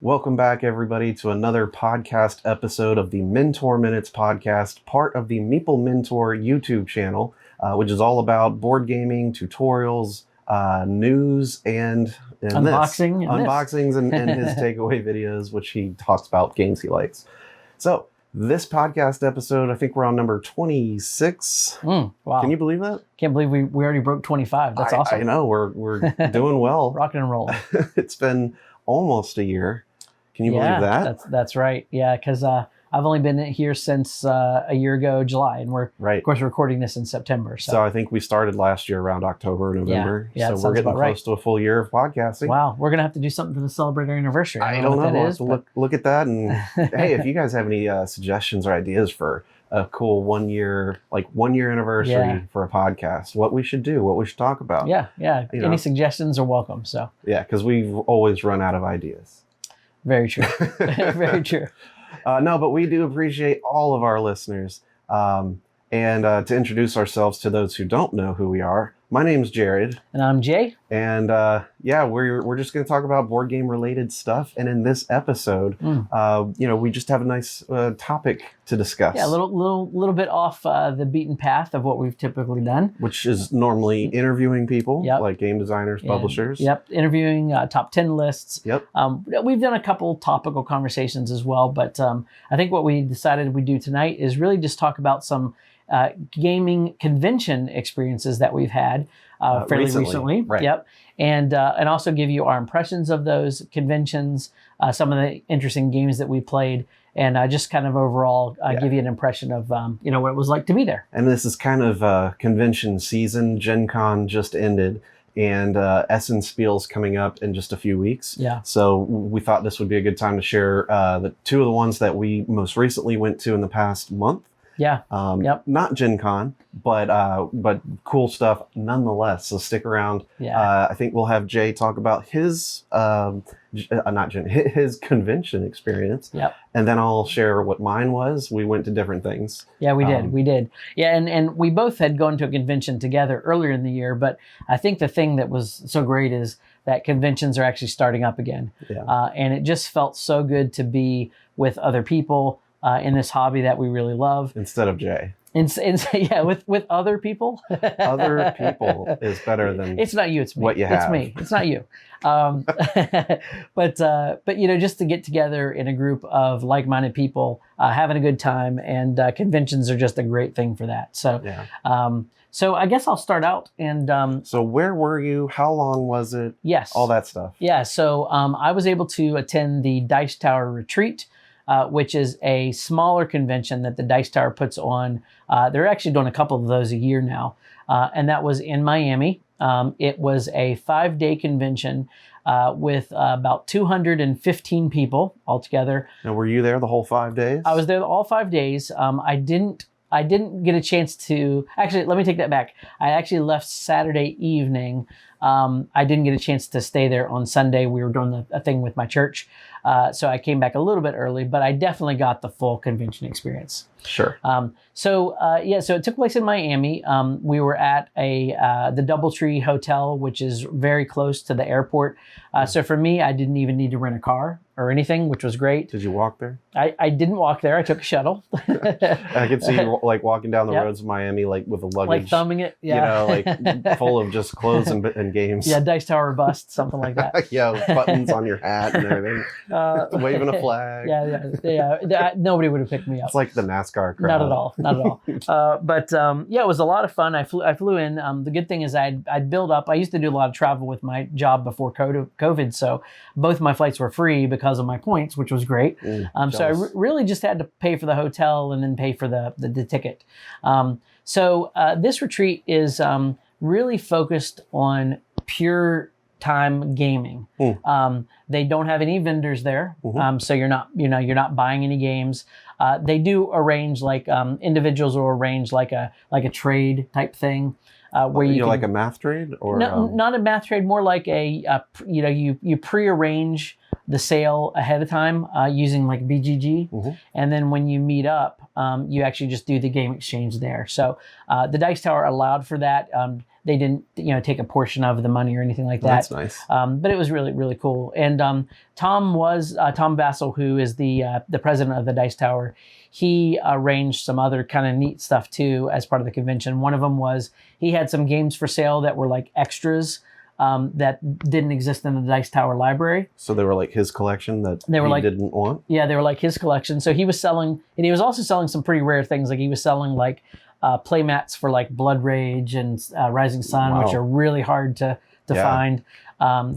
Welcome back, everybody, to another podcast episode of the Mentor Minutes podcast, part of the Meeple Mentor YouTube channel, which is all about board gaming, tutorials, news, and unboxings and his takeaway videos, which he talks about games he likes. So this podcast episode, I think we're on number 26. Wow. Can you believe that? Can't believe we already broke 25. That's awesome. I know. We're doing well. Rocking and rolling. It's been almost a year. Can you believe that? That's right. Yeah, because I've only been here since a year ago, July, and we're of course recording this in September. So I think we started last year around October, November. Yeah, so we're getting close to a full year of podcasting. Wow, we're gonna have to do something to celebrate our anniversary. I don't know. We'll have to look at that, and hey, if you guys have any suggestions or ideas for a cool 1 year anniversary for a podcast, what we should do, what we should talk about. Yeah. Any suggestions are welcome. So yeah, because we've always run out of ideas. Very true. Very true. No, but we do appreciate all of our listeners. And to introduce ourselves to those who don't know who we are, my name's Jared. And I'm Jay. And we're just going to talk about board game related stuff. And in this episode, we just have a nice topic to discuss. Yeah, a little bit off the beaten path of what we've typically done, which is normally interviewing people like game designers, publishers. Yep, interviewing top 10 lists. Yep. We've done a couple topical conversations as well, but I think what we decided we'd do tonight is really just talk about some gaming convention experiences that we've had fairly recently. Right. Yep. And also give you our impressions of those conventions, some of the interesting games that we played, and just kind of overall give you an impression of what it was like to be there. And this is kind of convention season. Gen Con just ended, and Essen Spiel's coming up in just a few weeks. Yeah. So we thought this would be a good time to share the two of the ones that we most recently went to in the past month. Yeah. Not Gen Con, but cool stuff nonetheless. So stick around. Yeah. I think we'll have Jay talk about his his convention experience. Yep. And then I'll share what mine was. We went to different things. Yeah, we did. Yeah, and we both had gone to a convention together earlier in the year, but I think the thing that was so great is that conventions are actually starting up again. Yeah. And it just felt so good to be with other people in this hobby that we really love. Instead of Jay. With other people. Other people is better than it's not you, it's me. What you have. It's me. It's not you. But just to get together in a group of like-minded people, having a good time, and conventions are just a great thing for that. So so I guess I'll start out and so where were you? How long was it? Yes. All that stuff. Yeah. So I was able to attend the Dice Tower Retreat, which is a smaller convention that the Dice Tower puts on. They're actually doing a couple of those a year now. And that was in Miami. It was a 5-day convention with about 215 people altogether. And were you there the whole 5 days? I was there all 5 days. I didn't get a chance to... Actually, let me take that back. I actually left Saturday evening. I didn't get a chance to stay there on Sunday. We were doing a thing with my church. So I came back a little bit early, but I definitely got the full convention experience. Sure. So it took place in Miami. We were at the DoubleTree Hotel, which is very close to the airport. So for me, I didn't even need to rent a car or anything, which was great. Did you walk there? I didn't walk there. I took a shuttle. I could see you like walking down the roads of Miami, like with a luggage. Like thumbing it. Yeah. Like full of just clothes and games. Yeah, Dice Tower bust, something like that. Yeah, buttons on your hat and everything. Waving a flag. Yeah. Nobody would have picked me up. It's like the NASCAR crowd. Not at all. It was a lot of fun. I flew in. The good thing is I'd build up. I used to do a lot of travel with my job before COVID, so both my flights were free because of my points, which was great. So I really just had to pay for the hotel and then pay for the ticket. So this retreat is really focused on pure time gaming. They don't have any vendors there, so you're not buying any games. They do arrange individuals will arrange like a trade type thing. Where you can, like a math trade, or not a math trade, more like you prearrange the sale ahead of time using like BGG. And then when you meet up, you actually just do the game exchange there. So the Dice Tower allowed for that. They didn't, take a portion of the money or anything like that. That's nice. But it was really, really cool. And Tom Vassell, who is the president of the Dice Tower, he arranged some other kind of neat stuff too as part of the convention. One of them was he had some games for sale that were like extras that didn't exist in the Dice Tower library. So they were like his collection that he didn't want? Yeah, they were like his collection. So he was selling, and he was also selling some pretty rare things. Like he was selling like play mats for like Blood Rage and Rising Sun, which are really hard to find.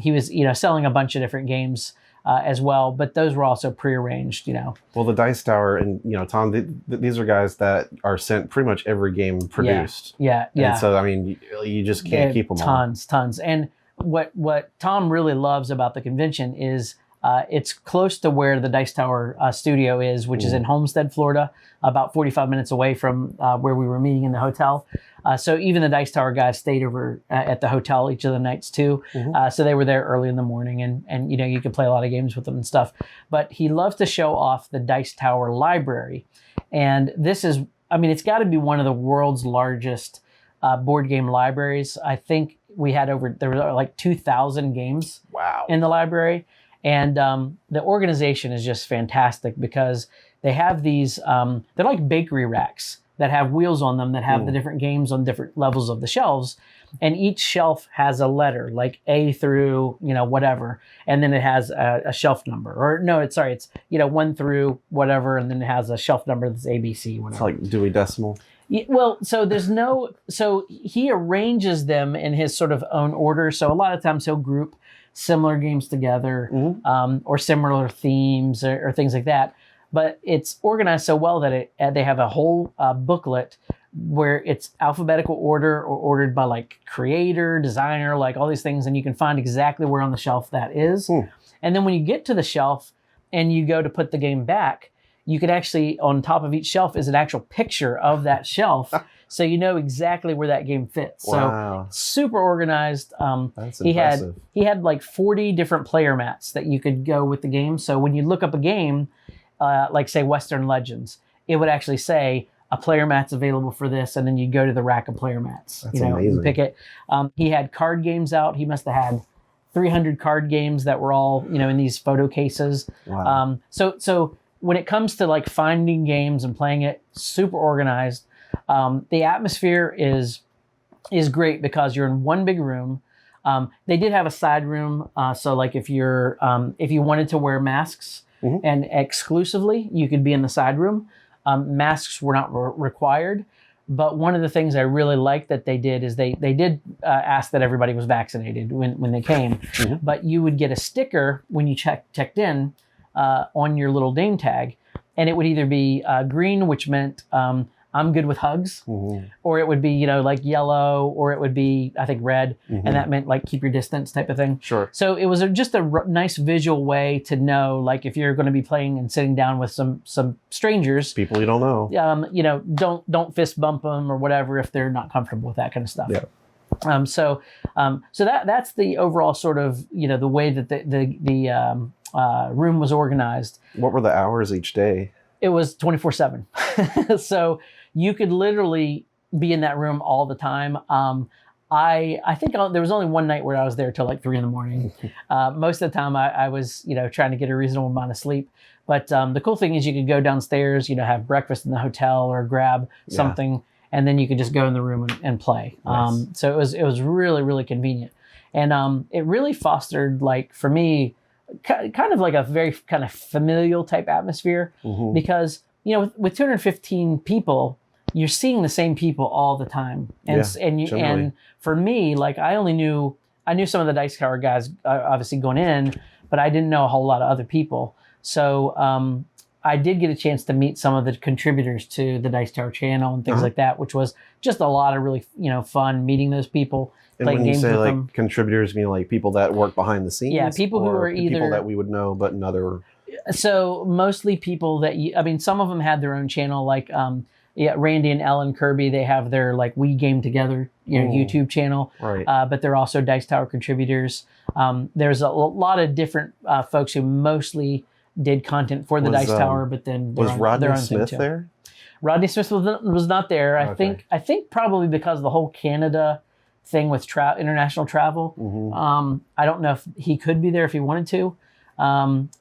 He was, selling a bunch of different games as well, but those were also prearranged, Well, the Dice Tower and, Tom, these are guys that are sent pretty much every game produced. Yeah. And so, I mean, you just can't keep them all. Tons. And what Tom really loves about the convention is it's close to where the Dice Tower studio is, which is in Homestead, Florida, about 45 minutes away from where we were meeting in the hotel. So even the Dice Tower guys stayed over at the hotel each of the nights too. So they were there early in the morning, and you could play a lot of games with them and stuff. But he loves to show off the Dice Tower library. And this is, it's got to be one of the world's largest board game libraries. I think there were like 2,000 games in the library. And the organization is just fantastic because they have these, they're like bakery racks that have wheels on them that have the different games on different levels of the shelves. And each shelf has a letter, like A through, whatever. And then it has a shelf number. Or no, it's 1 through whatever. And then it has a shelf number that's ABC, whatever. It's like Dewey Decimal. Well, so he arranges them in his sort of own order. So a lot of times he'll group similar games together or similar themes or things like that. But it's organized so well that they have a whole booklet where it's alphabetical order or ordered by like creator, designer, like all these things. And you can find exactly where on the shelf that is. And then when you get to the shelf and you go to put the game back, you can actually, on top of each shelf is an actual picture of that shelf. So you know exactly where that game fits. Wow. So super organized. That's impressive. He had like 40 different player mats that you could go with the game. So when you look up a game, like say Western Legends, it would actually say a player mat's available for this, and then you go to the rack of player mats. That's amazing. And pick it. He had card games out. He must have had 300 card games that were all in these photo cases. Wow. So when it comes to like finding games and playing it, super organized. The atmosphere is great because you're in one big room. They did have a side room, so like if you wanted to wear masks and exclusively, you could be in the side room. Masks were not required, but one of the things I really liked that they did is they did ask that everybody was vaccinated when they came, but you would get a sticker when you checked in on your little name tag, and it would either be green, which meant I'm good with hugs, or it would be, like yellow, or it would be, I think, red. And that meant like keep your distance type of thing. Sure. So it was just a nice visual way to know, like if you're going to be playing and sitting down with some strangers, people you don't know, don't fist bump them or whatever if they're not comfortable with that kind of stuff. Yeah. So that's the overall sort of, the way that the room was organized. What were the hours each day? It was 24/7. So you could literally be in that room all the time. I think there was only one night where I was there till like 3 a.m. Most of the time I was, trying to get a reasonable amount of sleep. But the cool thing is you could go downstairs, have breakfast in the hotel or grab something, and then you could just go in the room and play. Nice. So it was really, really convenient. And it really fostered, like, for me, kind of like a very kind of familial type atmosphere because, with 215 people, you're seeing the same people all the time. And for me, like I knew some of the Dice Tower guys obviously going in, but I didn't know a whole lot of other people. So I did get a chance to meet some of the contributors to the Dice Tower channel and things like that, which was just a lot of really, fun meeting those people. And when you say like contributors, you mean like people that work behind the scenes? Yeah, people who are either people that we would know, but another. So mostly people that some of them had their own channel. Like Yeah, Randy and Ellen Kirby, they have their like We Game Together, YouTube channel. Right. But they're also Dice Tower contributors. There's a lot of different folks who mostly did content for the Dice Tower, but then was Rodney Smith there? Rodney Smith was not there. Okay. I think probably because of the whole Canada thing with international travel. Mm-hmm. I don't know if he could be there if he wanted to.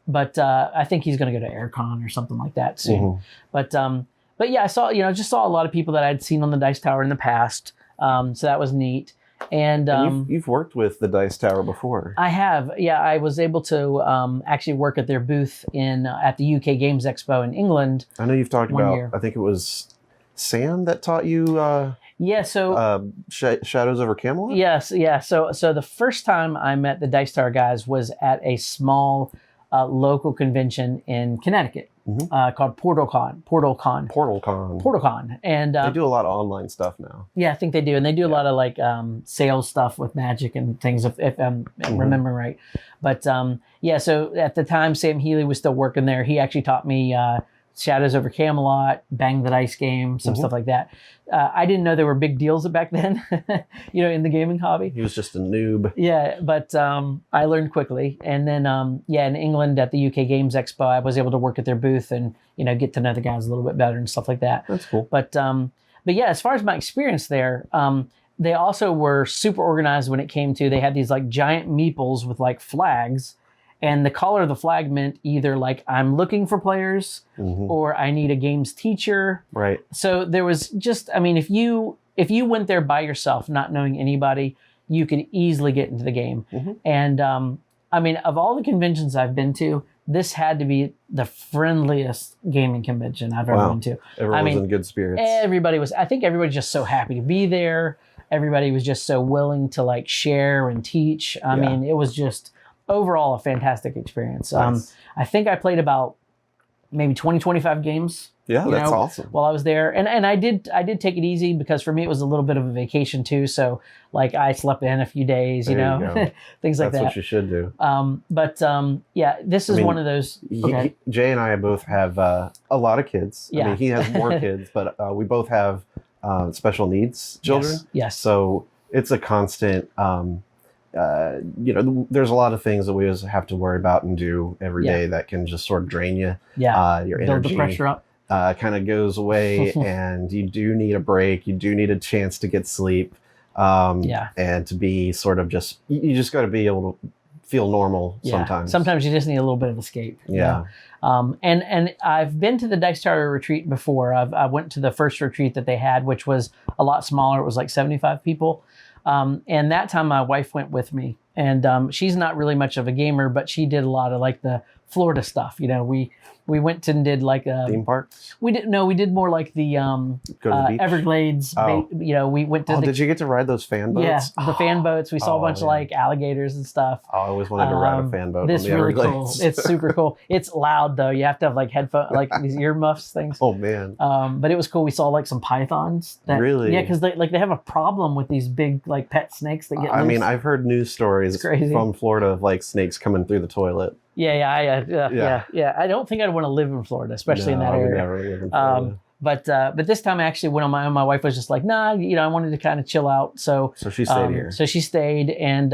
But I think he's going to go to AirCon or something like that soon. Mm-hmm. But yeah, I saw, just saw a lot of people that I'd seen on the Dice Tower in the past. So that was neat. And you've worked with the Dice Tower before. I have. Yeah, I was able to actually work at their booth at the UK Games Expo in England. I know you've talked about, year. I think it was Sam that taught you Yeah, so Shadows over Camelot? Yes, yeah. So the first time I met the Dice Tower guys was at a small local convention in Connecticut called PortalCon. And they do a lot of online stuff now. Yeah, I think they do, and they do a lot of like sales stuff with Magic and things, if I'm remembering right. But yeah, so at the time Sam Healy was still working there. He actually taught me Shadows over Camelot, Bang the Dice game, some stuff like that. I didn't know there were big deals back then, in the gaming hobby. He was just a noob. Yeah, but I learned quickly. And then, in England at the UK Games Expo, I was able to work at their booth and, get to know the guys a little bit better and stuff like that. That's cool. But yeah, as far as my experience there, they also were super organized when it came to, they had these like giant meeples with like flags. And the color of the flag meant either like I'm looking for players or I need a games teacher. Right. So there was just, if you went there by yourself, not knowing anybody, you could easily get into the game. And of all the conventions I've been to, this had to be the friendliest gaming convention I've ever been to. Everyone was in good spirits. I think everybody was just so happy to be there. Everybody was just so willing to like share and teach. I mean, it was just overall a fantastic experience. Nice. I think I played about maybe 25 games. Yeah, that's awesome. While I was there. And I did take it easy because for me it was a little bit of a vacation too. So like I slept in a few days, There you go. things like that. That's what you should do. This is one of those. Okay. Jay and I both have a lot of kids. Yeah. I mean, he has more kids, but we both have special needs children. Yes. So it's a constant, there's a lot of things that we always have to worry about and do every day that can just sort of drain you. Yeah. Your Build energy the pressure up. kind of goes away and you do need a break. You do need a chance to get sleep. And to be sort of you just got to be able to feel normal sometimes. Sometimes you just need a little bit of escape. Yeah. And I've been to the Dice Tower retreat before. I went to the first retreat that they had, which was a lot smaller. It was like 75 people. And that time my wife went with me, and she's not really much of a gamer, but she did a lot of like the Florida stuff. We went and did like theme parks. We did more like the Go to the beach? Everglades. Oh. We went to. Did you get to ride those fan boats? Yeah, the fan boats. We saw a bunch of like alligators and stuff. I always wanted to ride a fan boat. This on the really Everglades. cool. It's super cool. It's loud though. You have to have like headphones, like these earmuffs things. Oh man. But it was cool. We saw like some pythons. Really? Yeah, because they have a problem with these big like pet snakes that get. I loose. mean, I've heard news stories from Florida of like snakes coming through the toilet. Yeah. I don't think I'd want to live in Florida, especially in that area. I would never live in Florida. But this time I actually went on my own. My wife was just like, nah, I wanted to kind of chill out. So she stayed here. So she stayed, and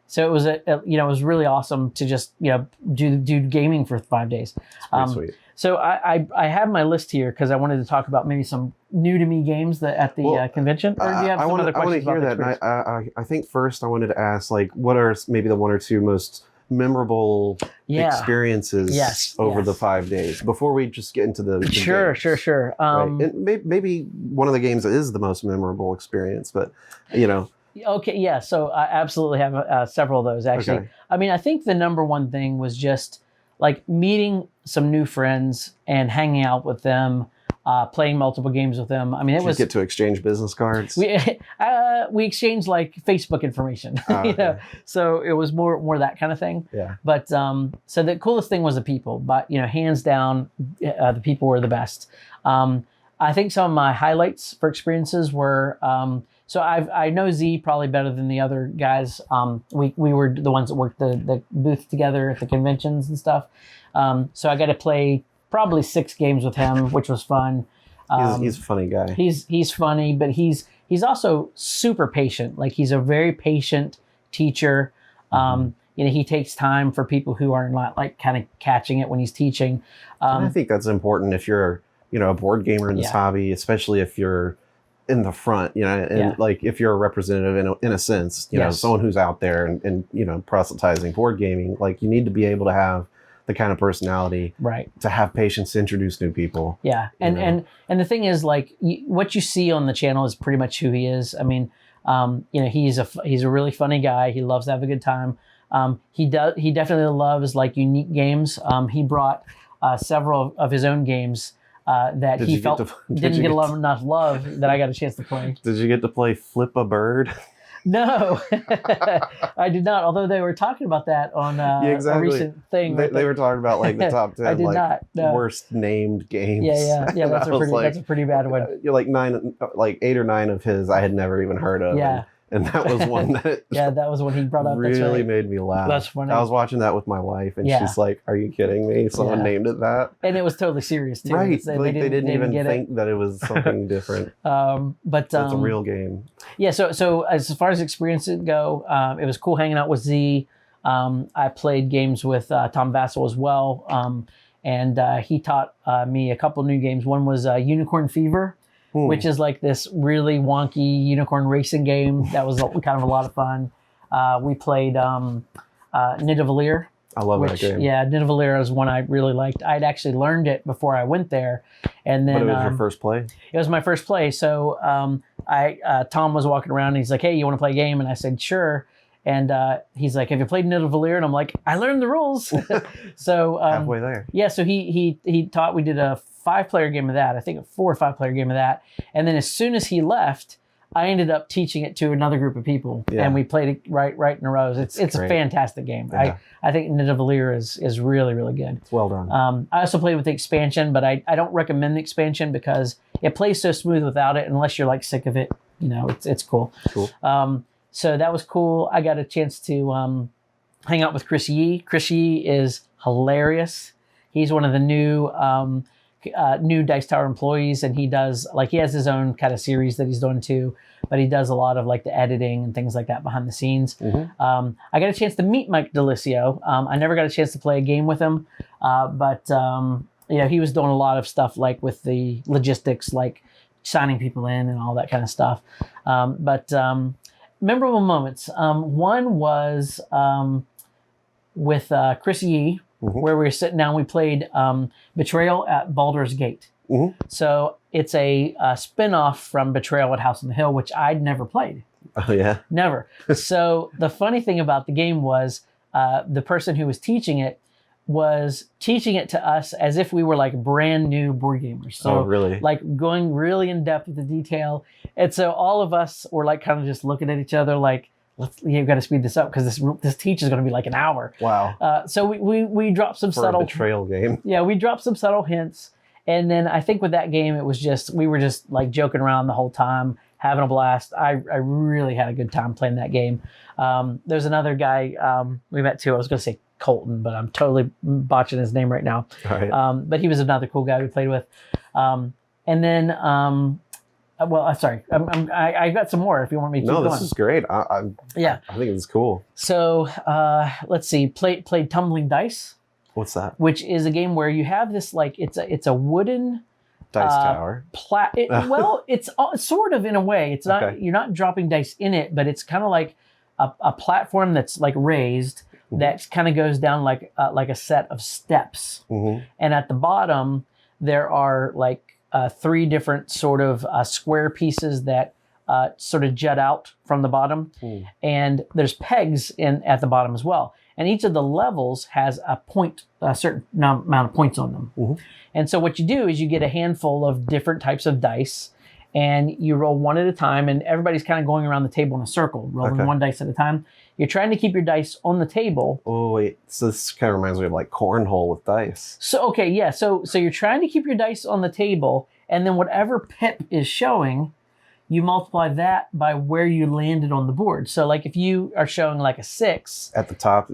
so it was it was really awesome to just do gaming for 5 days. Pretty sweet. So I have my list here because I wanted to talk about maybe some new to me games at the convention. Or do you have some other questions? I want to hear that. I think first I wanted to ask like what are maybe the one or two most memorable experiences over the 5 days before we just get into the Sure. Right. And maybe one of the games that is the most memorable experience, but Okay, yeah. So I absolutely have several of those actually. Okay. I mean, I think the number one thing was just like meeting some new friends and hanging out with them, playing multiple games with them. I mean, Did you get to exchange business cards? We exchanged like Facebook information, Okay. So it was more that kind of thing. Yeah. But so the coolest thing was the people. But hands down, the people were the best. I think some of my highlights for experiences were. So I know Z probably better than the other guys. We were the ones that worked the booth together at the conventions and stuff. So I got to play probably 6 games with him, which was fun. He's a funny guy. He's funny, but he's also super patient. Like he's a very patient teacher. He takes time for people who are not like kind of catching it when he's teaching. And I think that's important if you're, a board gamer in this hobby, especially if you're in the front, and like if you're a representative in a sense, someone who's out there and proselytizing board gaming, like you need to be able to have the kind of personality to have patience to introduce new people. Yeah. And the thing is, like, what you see on the channel is pretty much who he is. I mean, he's a really funny guy. He loves to have a good time. He definitely loves like unique games. He brought several of his own games that he felt didn't get enough love that I got a chance to play. Did you get to play Flip a Bird? No, I did not. Although they were talking about that on a recent thing. They were talking about like the top 10 worst named games. Yeah. That's a pretty bad one. You're like 8 or 9 of his I had never even heard of. Yeah. And that was one that that was what he brought up. Really made me laugh. That's funny. I was watching that with my wife, and she's like, "Are you kidding me? Someone named it that?" And it was totally serious too. Right? They didn't even think that it was something different. But it's a real game. Yeah. So as far as experiences go, it was cool hanging out with Z. I played games with Tom Vassell as well, and he taught me a couple new games. One was Unicorn Fever, which is like this really wonky unicorn racing game that was kind of a lot of fun. We played Nidavellir. I love that game. Yeah, Nidavellir is one I really liked. I'd actually learned it before I went there. And then, but it was your first play? It was my first play. So Tom was walking around and he's like, "Hey, you want to play a game?" And I said, "Sure." And he's like, "Have you played Nidavellir?" And I'm like, "I learned the rules." So halfway there. Yeah, so he taught. We did a 5-player game of that. I think a 4 or 5-player game of that. And then as soon as he left, I ended up teaching it to another group of people, and we played it right in a row. It's a fantastic game. Yeah. I think Nidavellir is really, really good. It's well done. I also played with the expansion, but I don't recommend the expansion because it plays so smooth without it. Unless you're like sick of it, it's cool. Cool. So that was cool. I got a chance to hang out with Chris Yee. Chris Yee is hilarious. He's one of the new Dice Tower employees, and he has his own kind of series that he's doing too, but he does a lot of like the editing and things like that behind the scenes. I got a chance to meet Mike Delisio. I never got a chance to play a game with him, but he was doing a lot of stuff like with the logistics, like signing people in and all that kind of stuff. But memorable moments. One was with Chris Yee, where we were sitting down. We played Betrayal at Baldur's Gate. So it's a spin-off from Betrayal at House on the Hill, which I'd never played. Oh, yeah? Never. So the funny thing about the game was the person who was teaching it was teaching it to us as if we were like brand new board gamers. So really? Like going really in depth with the detail. And so all of us were like kind of just looking at each other like, you've got to speed this up because this teach is going to be like an hour. Wow. So we dropped some subtle a betrayal game. Yeah, we dropped some subtle hints. And then I think with that game, it was we were just like joking around the whole time, having a blast. I really had a good time playing that game. There's another guy we met too. I was going to say Colton, but I'm totally botching his name right now. All right. But he was another cool guy we played with. And then, well, I'm sorry. I got some more if you want me to keep going. No, this is great. I think it's cool. So let's see. Played Tumbling Dice. What's that? Which is a game where you have this like it's a wooden dice tower. Well, it's sort of in a way. It's not. Okay. You're not dropping dice in it, but it's kind of like a platform that's like raised that kind of goes down like a set of steps, and at the bottom there are like 3 different sort of square pieces that sort of jut out from the bottom, and there's pegs at the bottom as well. And each of the levels has a certain amount of points on them. And so what you do is you get a handful of different types of dice, and you roll one at a time, and everybody's kind of going around the table in a circle, rolling one dice at a time. You're trying to keep your dice on the table. Oh, wait. So this kind of reminds me of like cornhole with dice. So, okay, yeah. So you're trying to keep your dice on the table, and then whatever pip is showing, you multiply that by where you landed on the board. So like if you are showing like a 6 at the top,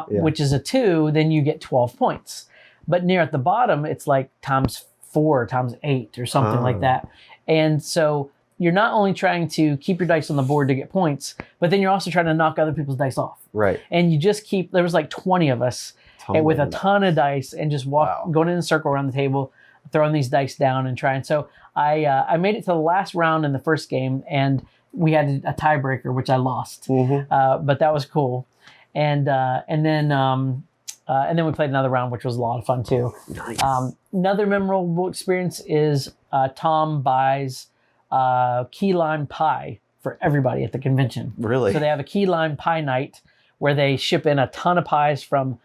which is a 2, then you get 12 points. But near at the bottom, it's like times 4 times 8 or something like that. And so you're not only trying to keep your dice on the board to get points, but then you're also trying to knock other people's dice off. Right. And you just keep, there was like 20 of us with a ton of dice and just going in a circle around the table, throwing these dice down and trying. So I made it to the last round in the first game, and we had a tiebreaker, which I lost. But that was cool. And then we played another round, which was a lot of fun too. Nice. Another memorable experience is Tom buys key lime pie for everybody at the convention. Really? So they have a key lime pie night where they ship in a ton of pies from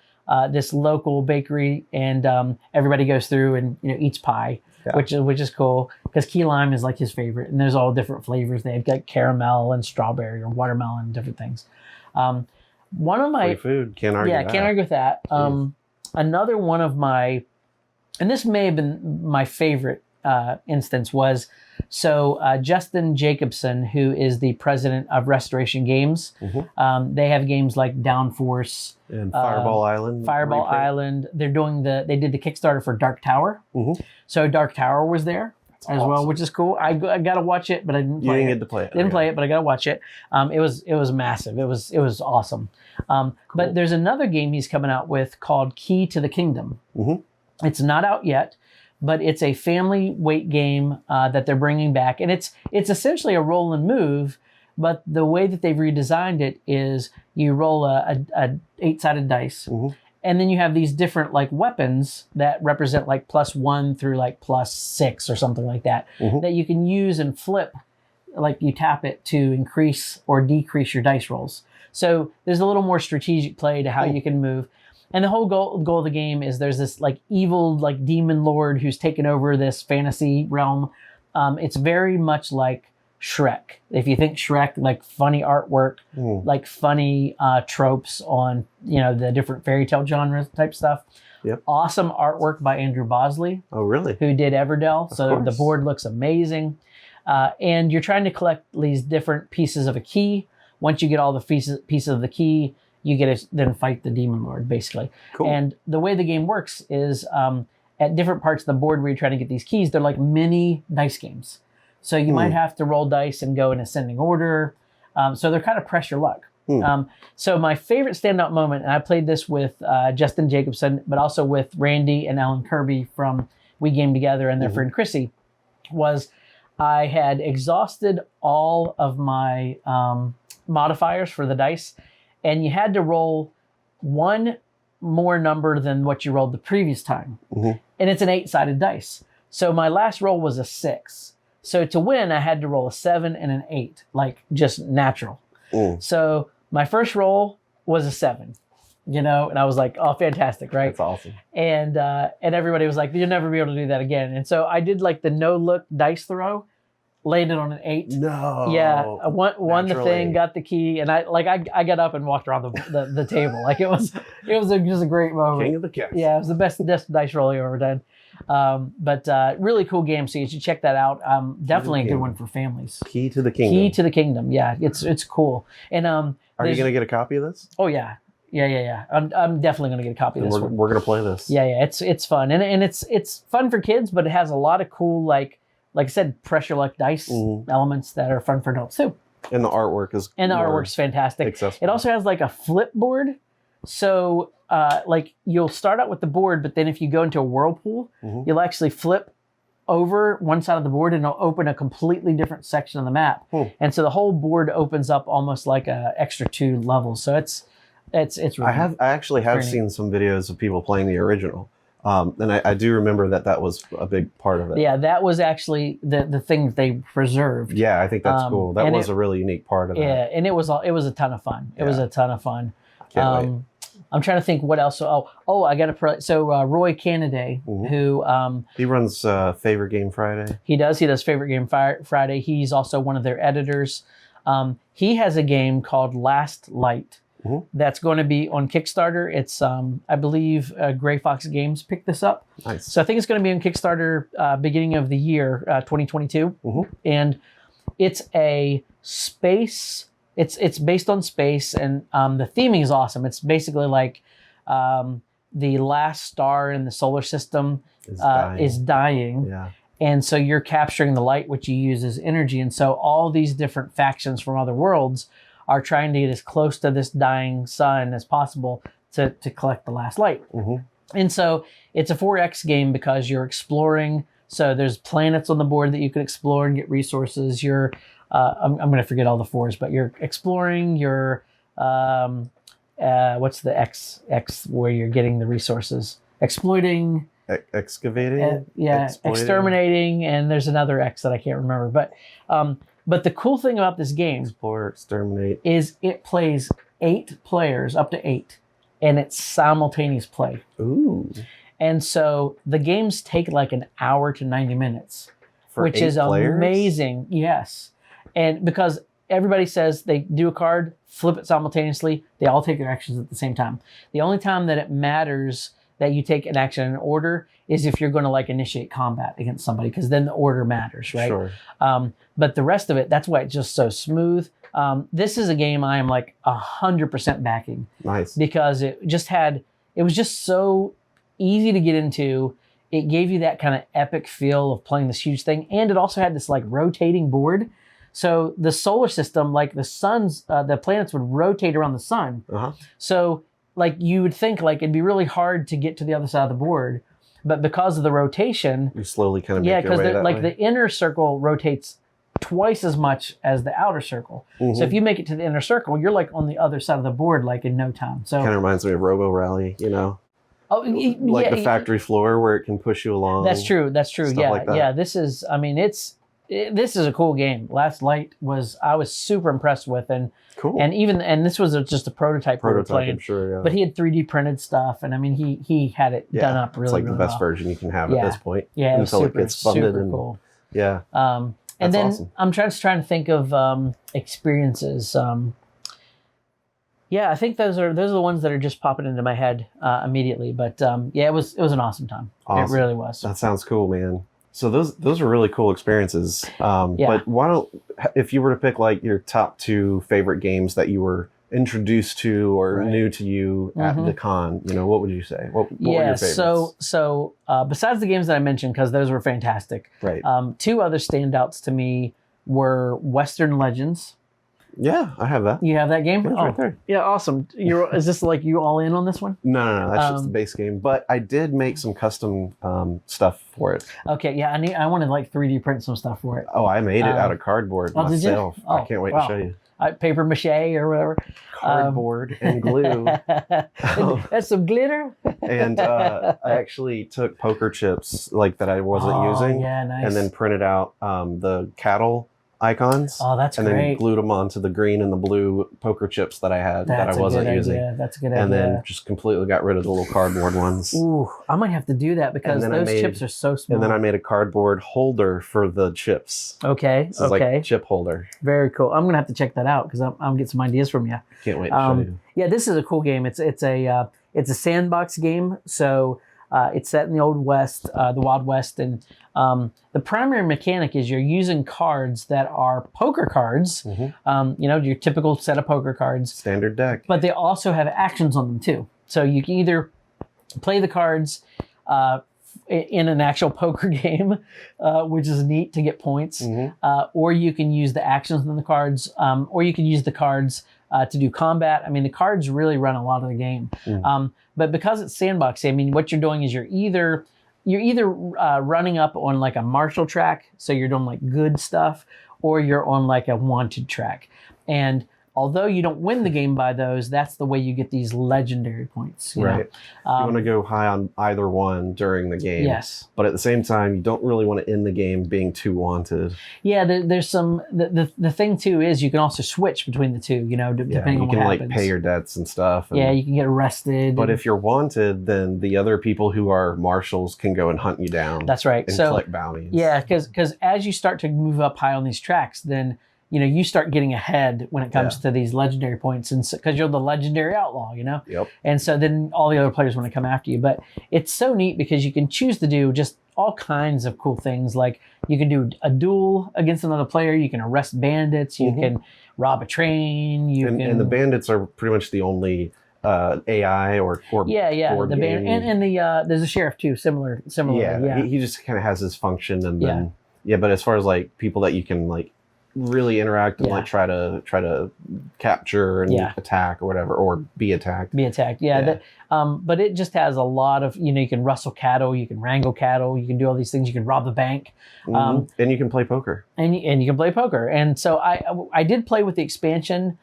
this local bakery, and everybody goes through and eats pie, which is cool because key lime is like his favorite, and there's all different flavors. They've got caramel and strawberry or watermelon and different things. One of my free food, can't argue. Yeah, can't argue with that. Another one of my, and this may have been my favorite instance, was Justin Jacobson, who is the president of Restoration Games. They have games like Downforce and Fireball Island. Fireball Island. They did the Kickstarter for Dark Tower. So Dark Tower was there as well, which is cool. I got to watch it, but I didn't play it. You didn't get to play it. Didn't play it, but I got to watch it. It was massive. It was awesome. Cool. But there's another game he's coming out with called Key to the Kingdom. It's not out yet, but it's a family weight game that they're bringing back, and it's essentially a roll and move. But the way that they've redesigned it is you roll a 8-sided dice, and then you have these different like weapons that represent like +1 through like +6 or something like that, that you can use and flip. Like you tap it to increase or decrease your dice rolls. So there's a little more strategic play to how you can move. And the whole goal of the game is there's this like evil like demon lord who's taken over this fantasy realm. It's very much like Shrek. If you think Shrek, like funny artwork, like funny tropes on the different fairy tale genre type stuff. Awesome artwork by Andrew Bosley. Oh, really? Who did Everdell. So the board looks amazing. And you're trying to collect these different pieces of a key. Once you get all the pieces of the key, you get to then fight the demon lord, basically. Cool. And the way the game works is at different parts of the board where you're trying to get these keys, they're like mini dice games. So you might have to roll dice and go in ascending order. So they're kind of press your luck. So my favorite standout moment, and I played this with Justin Jacobson, but also with Randy and Alan Kirby from We Game Together and their friend Chrissy, was I had exhausted all of my modifiers for the dice, and you had to roll one more number than what you rolled the previous time. And it's an 8-sided dice. So my last roll was a 6. So to win, I had to roll a 7 and an 8, like just natural. So my first roll was a 7, and I was like, oh, fantastic, right? That's awesome. And everybody was like, you'll never be able to do that again. And so I did like the no-look dice throw, landed on an 8. No. Yeah, I won the thing, got the key, and I got up and walked around the table. Like it was just a great moment. King of the castle. Yeah, it was the best dice roll I've ever done. But really cool game, so you should check that out. Definitely a good one for families. Key to the Kingdom. Key to the Kingdom. Yeah, it's cool. And are you gonna get a copy of this? Oh yeah. I'm definitely gonna get a copy of this one. We're gonna play this. Yeah. It's fun, and it's fun for kids, but it has a lot of cool like I said, pressure luck dice elements that are fun for adults too. And the artwork is fantastic. Accessible. It also has like a flip board. So like you'll start out with the board, but then if you go into a whirlpool, you'll actually flip over one side of the board and it'll open a completely different section of the map. And so the whole board opens up almost like a extra 2 levels. So it's really I actually have seen some videos of people playing the original. And I do remember that was a big part of it. Yeah, that was actually the thing that they preserved. Yeah, I think that's cool. That was a really unique part of that. Yeah, and it was a ton of fun. It was a ton of fun. Can't wait. I'm trying to think what else. I got to Roy Cannaday, who he runs Favorite Game Friday. He does Favorite Game Friday. He's also one of their editors. He has a game called Last Light. That's going to be on Kickstarter. It's I believe Gray Fox Games picked this up. Nice. So I think it's going to be on Kickstarter beginning of the year 2022, and it's a space. It's based on space, and the theming is awesome. It's basically like the last star in the solar system Is is dying. Yeah. And so you're capturing the light, which you use as energy. And so all these different factions from other worlds are trying to get as close to this dying sun as possible to collect the last light. Mm-hmm. And so it's a 4X game because you're exploring. So there's planets on the board that you can explore and get resources. You're, I'm going to forget all the fours, but you're exploring, you're, what's the X where you're getting the resources? Exploiting. Excavating? Exterminating, and there's another X that I can't remember. But the cool thing about this game, Explore, exterminate, is it plays 8 players, up to 8, and it's simultaneous play. Ooh. And so the games take like an hour to 90 minutes, For which 8 is players? amazing. Yes. And because everybody says they do a card, flip it simultaneously, they all take their actions at the same time. The only time that it matters that you take an action in order is if you're going to like initiate combat against somebody, because then the order matters, right? Sure. But the rest of it, that's why it's just so smooth. This is a game I am like 100% backing. Nice. Because it was just so easy to get into. It gave you that kind of epic feel of playing this huge thing. And it also had this like rotating board. So the solar system, like the sun's, the planets would rotate around the sun. Uh-huh. So like you would think like it'd be really hard to get to the other side of the board, but because of the rotation, You slowly kind of make your way because that like way. the inner circle rotates twice as much as the outer circle. Mhm. So if you make it to the inner circle, you're like on the other side of the board like in no time. So Kind of reminds me of Robo Rally, you know? like The factory floor where it can push you along. That's true. Stuff Yeah, like that. yeah. This is, I mean, this is a cool game. Last Light I was super impressed with, and Cool. and this was just a prototype we were Prototype, I'm playing. sure, yeah. But he had 3D printed stuff, and I mean, he had it done up really, it's like really the best well. version you can have at Yeah. this point. Yeah, it was until super, it gets funded. super And, cool. Yeah. And That's then awesome. I'm just trying to think of experiences. Yeah, I think those are the ones that are just popping into my head immediately. But yeah, it was an awesome time. Awesome. It really was. That sounds cool, man. So those are really cool experiences. Yeah. But why don't, if you were to pick like your top 2 favorite games that you were introduced to or Right. new to you at Mhm. the con, you know, what would you say? What were Yeah. your favorites? So besides the games that I mentioned, because those were fantastic, Right. 2 other standouts to me were Western Legends. Yeah, I have that. You have that game? It's right there. Yeah, awesome. Is this like you all in on this one? No, that's just the base game. But I did make some custom stuff for it. Okay, yeah, I want to like 3D print some stuff for it. Oh, I made it out of cardboard Oh, did you? myself. I Oh, can't wait wow. to show you. Paper mache or whatever. Cardboard and glue. That's some glitter. And I actually took poker chips like that I wasn't using. Yeah, nice. And then printed out the cattle icons. Oh, that's and then great. glued them onto the green and the blue poker chips that I had that I wasn't using. That's a good And idea. then just completely got rid of the little cardboard ones. Ooh, I might have to do that because And then those chips are so small. And then I made a cardboard holder for the chips. Okay, This is like chip holder. Very cool. I'm gonna have to check that out because I'm get some ideas from you. Can't wait to show you. Yeah, this is a cool game. It's a sandbox game. So it's set in the Old West, the Wild West, and the primary mechanic is you're using cards that are poker cards. Mm-hmm. Your typical set of poker cards. Standard deck. But they also have actions on them too. So you can either play the cards in an actual poker game, which is neat to get points, or you can use the actions on the cards, or you can use the cards to do combat. I mean, the cards really run a lot of the game. But because it's sandbox, I mean, what you're doing is you're either running up on like a martial track, so you're doing like good stuff, or you're on like a wanted track. And although you don't win the game by those, that's the way you get these legendary points. You know? You want to go high on either one during the game. Yes. But at the same time, you don't really want to end the game being too wanted. Yeah, there's some... The thing, too, is you can also switch between the two, depending on what happens. You can, like, pay your debts and stuff. And, yeah, you can get arrested. But if you're wanted, then the other people who are marshals can go and hunt you down. That's right. And So collect bounties. Yeah, because as you start to move up high on these tracks, then... you start getting ahead when it comes to these legendary points, and because you're the legendary outlaw, Yep. And so then all the other players want to come after you. But it's so neat because you can choose to do just all kinds of cool things. Like you can do a duel against another player. You can arrest bandits. You can rob a train. And the bandits are pretty much the only AI or Yeah. board The banner game. and the there's a sheriff too. Similar. Yeah. He just kind of has his function, and then but as far as like people that you can like really interact and like try to capture and attack or whatever, or be attacked. But it just has a lot of, you can rustle cattle, you can wrangle cattle, you can do all these things, you can rob the bank, and you can play poker, and you can play poker. And so I did play with the expansion,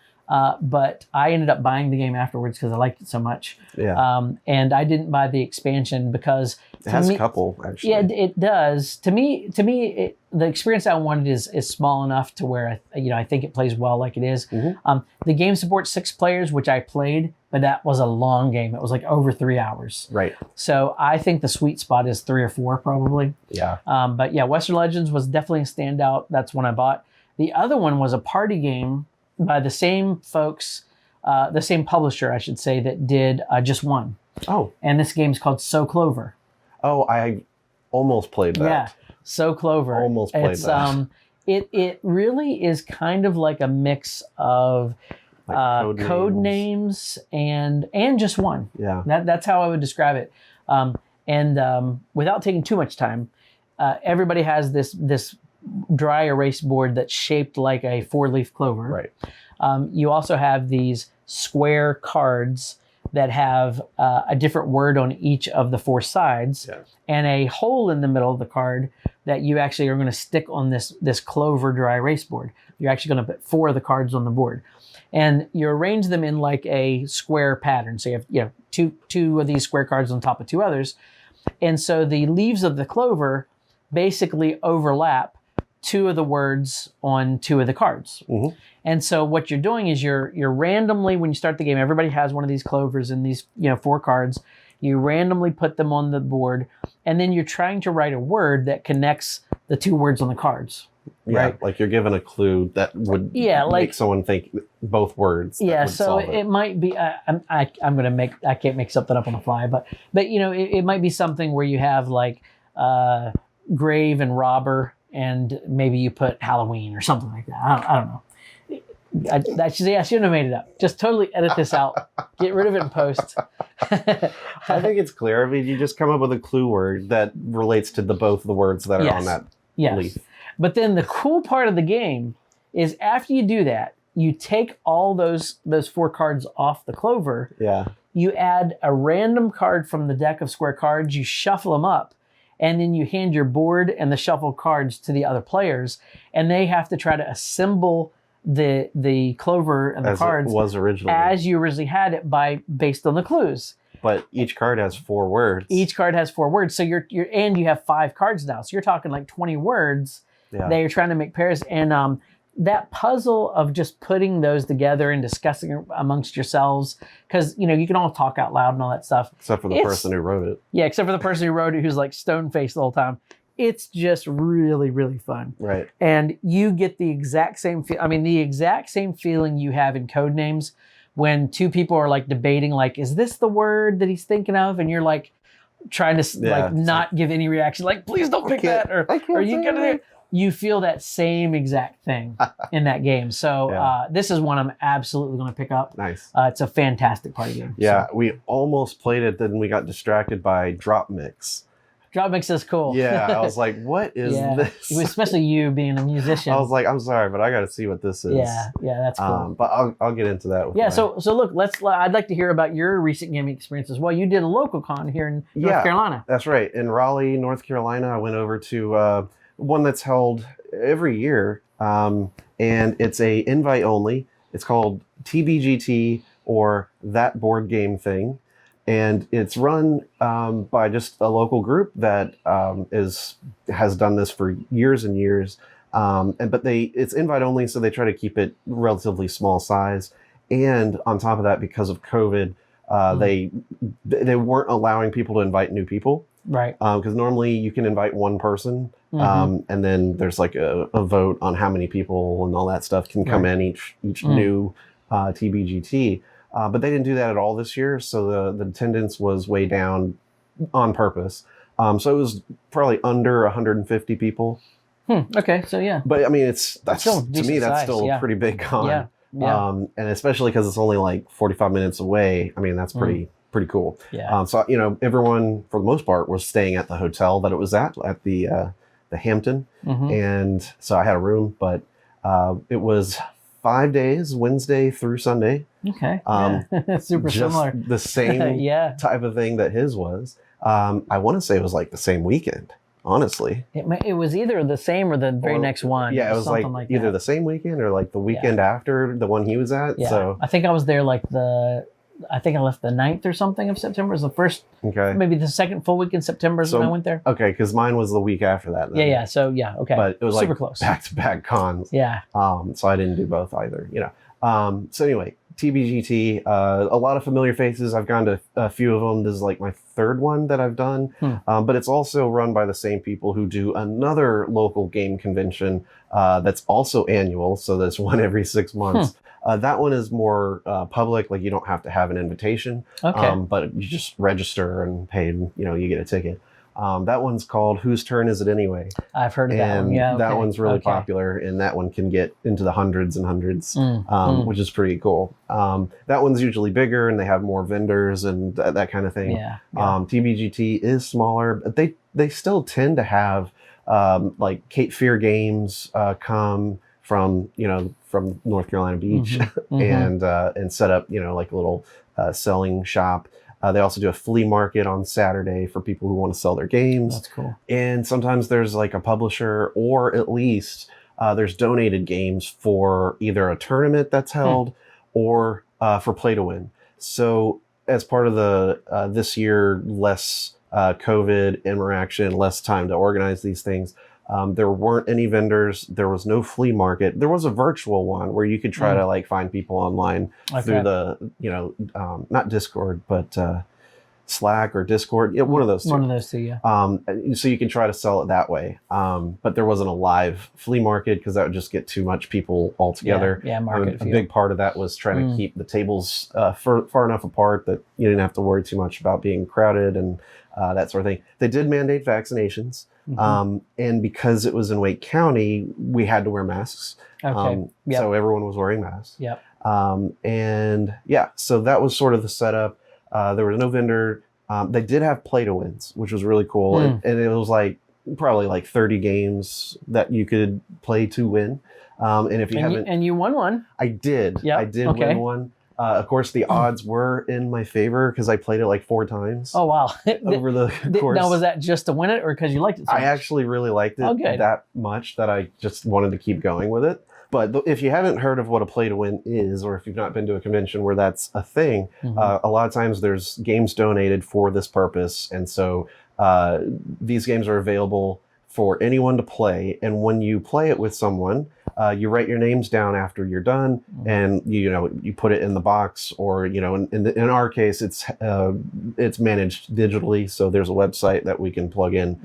but I ended up buying the game afterwards because I liked it so much. And I didn't buy the expansion because it has a couple, actually. Yeah, it does. To me, the experience I wanted is small enough to where I think it plays well like it is. The game supports 6 players, which I played, but that was a long game. It was like over 3 hours. Right. So I think the sweet spot is 3 or 4 probably. Yeah. But yeah, Western Legends was definitely a standout. That's one I bought. The other one was a party game by the same folks, the same publisher, I should say, that did Just One. Oh. And this game's called So Clover. Oh, I almost played that. Yeah, So Clover. Almost played that. It really is kind of like a mix of like code names and Just One. Yeah. That's how I would describe it. Without taking too much time, everybody has this dry erase board that's shaped like a 4-leaf clover. Right. You also have these square cards that have a different word on each of the 4 sides, and a hole in the middle of the card that you actually are going to stick on this clover dry erase board. You're actually going to put 4 of the cards on the board, and you arrange them in like a square pattern. So you have two of these square cards on top of 2 others, and so the leaves of the clover basically overlap 2 of the words on 2 of the cards. And so what you're doing is you're randomly, when you start the game, everybody has one of these clovers and these 4 cards. You randomly put them on the board, and then you're trying to write a word that connects the 2 words on the cards. Right? Like you're given a clue that would make someone think both words. So it might be. I can't make something up on the fly, but it might be something where you have like grave and robber, and maybe you put Halloween or something like that. I don't know. I shouldn't have made it up. Just totally edit this out. Get rid of it in post. I think it's clear. I mean, you just come up with a clue word that relates to both the words that are on that leaf. But then the cool part of the game is after you do that, you take all those 4 cards off the clover. Yeah. You add a random card from the deck of square cards. You shuffle them up, and then you hand your board and the shuffled cards to the other players, and they have to try to assemble the clover and the cards it was originally, as you originally had it based on the clues. But each card has 4 words. Each card has 4 words. So you have 5 cards now. So you're talking like 20 words that you're trying to make pairs. And that puzzle of just putting those together and discussing amongst yourselves, because you can all talk out loud and all that stuff. Except for the person who wrote it. Yeah, except for the person who wrote it, who's like stone-faced the whole time. It's just really, really fun. Right. And you get the exact same feeling you have in code names when 2 people are like debating, like, is this the word that he's thinking of? And you're like trying to not give any reaction, like, please don't pick that, or you gonna. You feel that same exact thing in that game. So this is one I'm absolutely going to pick up. Nice. It's a fantastic party game. Yeah, we almost played it, then we got distracted by Drop Mix. Drop Mix is cool. Yeah, I was like, what is this? Especially you being a musician. I was like, I'm sorry, but I got to see what this is. Yeah, that's cool. But I'll get into that. So look, I'd like to hear about your recent gaming experience as well. You did a local con here in North Carolina. That's right. In Raleigh, North Carolina, I went over to one that's held every year, and it's a invite only. It's called TBGT, or That Board Game Thing. And it's run by just a local group that has done this for years and years. But it's invite only, so they try to keep it relatively small size. And on top of that, because of COVID, they weren't allowing people to invite new people. Right. Because normally you can invite one person, and then there's like a vote on how many people and all that stuff can come in each new TBGT. But they didn't do that at all this year, so the attendance was way down on purpose. So it was probably under 150 people. Okay, so yeah. But I mean, that's still to me that's size, still a pretty big con. Yeah. Yeah. And especially because it's only like 45 minutes away. I mean, that's pretty cool. Yeah. So everyone for the most part was staying at the hotel that it was at the Hampton, and so I had a room, but it was 5 days, Wednesday through Sunday. Okay. Super Just similar. the same type of thing that his was. I want to say it was like the same weekend, honestly. It was either the same or the very next one. Yeah, it was something like that. either the same weekend or like the weekend after the one he was at. Yeah. So I think I was there like I think I left the 9th or something of September. It was the first, maybe the second full week in September is when I went there. Okay, because mine was the week after that. Then. Yeah. So okay. But it was super like close. Back-to-back cons. Yeah. So I didn't do both either. So anyway, TBGT, a lot of familiar faces. I've gone to a few of them. This is like my third one that I've done. But it's also run by the same people who do another local game convention that's also annual. So there's one every 6 months. That one is more public. Like you don't have to have an invitation. Okay. But you just register and pay and, you get a ticket. That one's called Whose Turn Is It Anyway? I've heard of that one. Yeah. That one's really popular, and that one can get into the hundreds and hundreds, which is pretty cool. That one's usually bigger, and they have more vendors and that kind of thing. Yeah. TBGT is smaller, but they still tend to have like Cape Fear Games come from North Carolina Beach and set up like a little selling shop. They also do a flea market on Saturday for people who want to sell their games. That's cool. And sometimes there's like a publisher, or at least there's donated games for either a tournament that's held or for play to win. So as part of the this year, less COVID interaction, less time to organize these things, there weren't any vendors. There was no flea market. There was a virtual one where you could try to like find people online through the, not Discord, but Slack or Discord. Yeah, one of those two. One of those two, yeah. So you can try to sell it that way. But there wasn't a live flea market because that would just get too much people all together. Yeah, market. A big part of that was trying to keep the tables far enough apart that you didn't have to worry too much about being crowded and that sort of thing. They did mandate vaccinations. And because it was in Wake County, we had to wear masks. Okay. So everyone was wearing masks. Yep. So that was sort of the setup. There was no vendor. They did have play to wins, which was really cool. And it was like probably like 30 games that you could play to win. And if you haven't, and you won one. I did. Yep. I did win one. Of course, the odds were in my favor because I played it like 4 times. Oh, wow. Over the course. Now, was that just to win it or because you liked it so much? I actually really liked it that much that I just wanted to keep going with it. But if you haven't heard of what a play to win is, or if you've not been to a convention where that's a thing, a lot of times there's games donated for this purpose. And so these games are available for anyone to play. And when you play it with someone, you write your names down after you're done, and you put it in the box, or in our case it's managed digitally. So there's a website that we can plug in,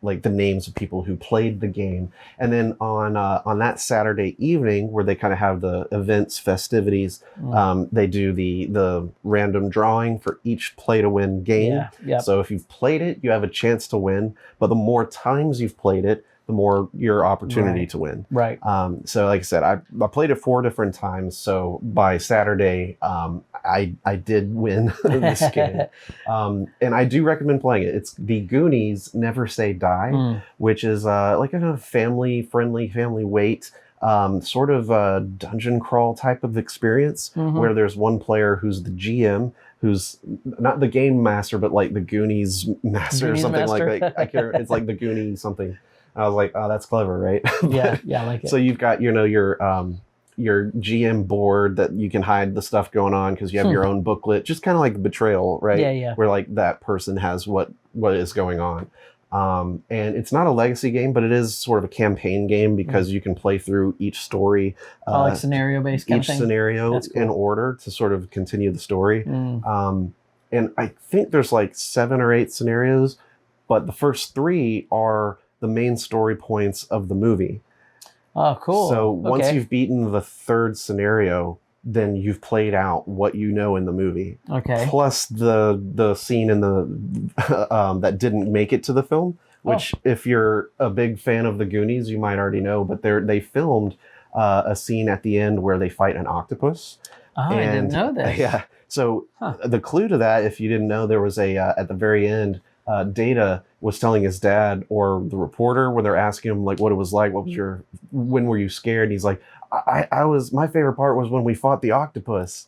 like the names of people who played the game, and then on that Saturday evening where they kind of have the events festivities, they do the random drawing for each play to win game. So if you've played it, you have a chance to win, but the more times you've played it, the more your opportunity to win. Right. So like I said, I played it 4 different times. So by Saturday, I did win this game. And I do recommend playing it. It's the Goonies Never Say Die, which is like a family-friendly, family weight, sort of a dungeon crawl type of experience where there's one player who's the GM, who's not the game master, but like the Goonies master or something like that. I can't, it's like the Goonies something. I was like, oh, that's clever, right? Yeah, I like it. So you've got, your GM board that you can hide the stuff going on because you have your own booklet, just kind of like Betrayal, right? Yeah. Where like that person has what is going on. And it's not a legacy game, but it is sort of a campaign game because you can play through each story. Like scenario-based kind of thing? Each scenario in order to sort of continue the story. And I think there's like 7 or 8 scenarios, but the first 3 are the main story points of the movie. Oh, cool. So once you've beaten the 3rd scenario, then you've played out what you know in the movie. Okay. Plus the scene in the that didn't make it to the film, which if you're a big fan of the Goonies, you might already know, but they filmed a scene at the end where they fight an octopus. Oh, I didn't know this. Yeah. So the clue to that, if you didn't know, there was at the very end, Data was telling his dad or the reporter when they're asking him like what it was like, when were you scared? And he's like, my favorite part was when we fought the octopus.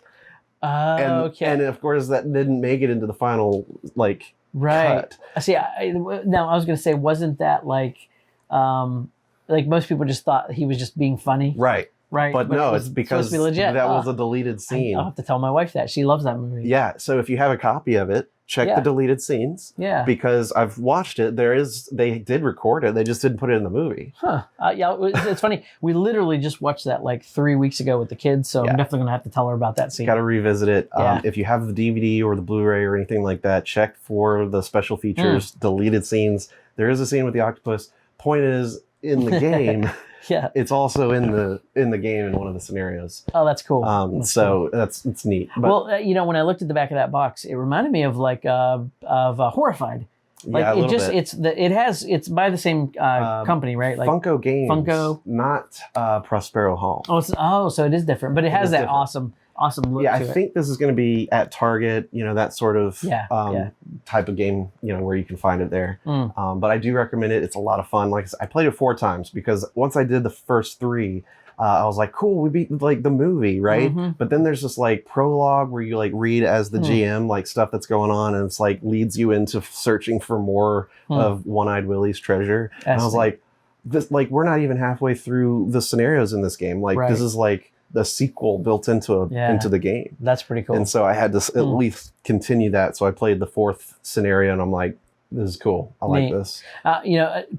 Okay. And of course that didn't make it into the final right. cut. See, now I was going to say, wasn't that like most people just thought he was just being funny? Right. Right. But no, it's because that was a deleted scene. I'll have to tell my wife that. She loves that movie. Yeah. So if you have a copy of it, check the deleted scenes. Yeah. Because I've watched it. They did record it. They just didn't put it in the movie. Huh. Yeah. It's funny. We literally just watched that like 3 weeks ago with the kids. So I'm definitely going to have to tell her about that scene. Got to revisit it. Yeah. If you have the DVD or the Blu-ray or anything like that, check for the special features, deleted scenes. There is a scene with the octopus. Point is, in the game... Yeah, it's also in the game in one of the scenarios. Oh, that's cool. It's neat. But, well, when I looked at the back of that box, it reminded me of Horrified. Like it's by the same company, right? Like Funko Games. Funko, not Prospero Hall. So it is different, but it has that awesome look. Yeah, to I think this is going to be at Target. That sort of type of game. Where you can find it there. But I do recommend it. It's a lot of fun. Like I said, I played it 4 times because once I did the first 3, I was like, cool, we beat like the movie, right? Mm-hmm. But then there's this like prologue where you like read as the GM like stuff that's going on, and it's like leads you into searching for more of One-Eyed Willie's treasure. And I was like, this we're not even halfway through the scenarios in this game. Like this is like the sequel built into the game. That's pretty cool. And so I had to at least continue that. So I played the 4th scenario, and I'm like, this is cool. I like this.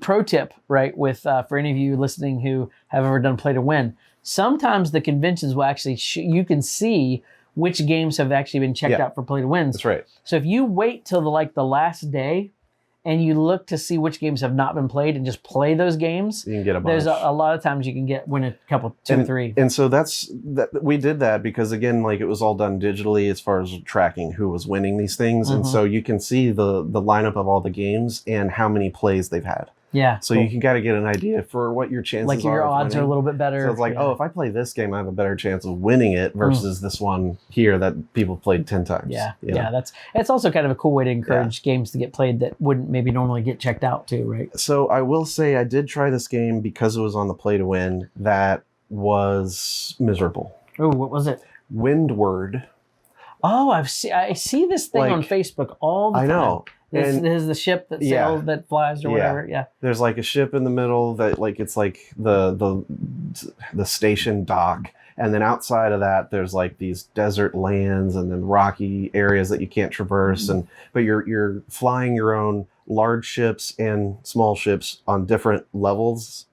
Pro tip, right? With for any of you listening who have ever done Play to Win, sometimes the conventions will actually you can see which games have actually been checked out for Play to Wins. That's right. So if you wait till the last day and you look to see which games have not been played and just play those games, you can get a bunch. There's a lot of times you can win a couple, 2 or 3. And so we did that because again, like it was all done digitally as far as tracking who was winning these things. And so you can see the lineup of all the games and how many plays they've had. Yeah. So you can kind of get an idea for what your chances are. Like your odds are a little bit better. So it's like, if I play this game, I have a better chance of winning it versus this one here that people played 10 times. Yeah. Yeah. It's also kind of a cool way to encourage games to get played that wouldn't maybe normally get checked out too, right? So I will say I did try this game because it was on the Play to Win. That was miserable. Oh, what was it? Windward. Oh, I see this thing on Facebook all the time. I know. This is the ship that sails, that flies or whatever. Yeah. There's like a ship in the middle that like it's like the station dock, and then outside of that there's like these desert lands and then rocky areas that you can't traverse, but you're flying your own large ships and small ships on different levels.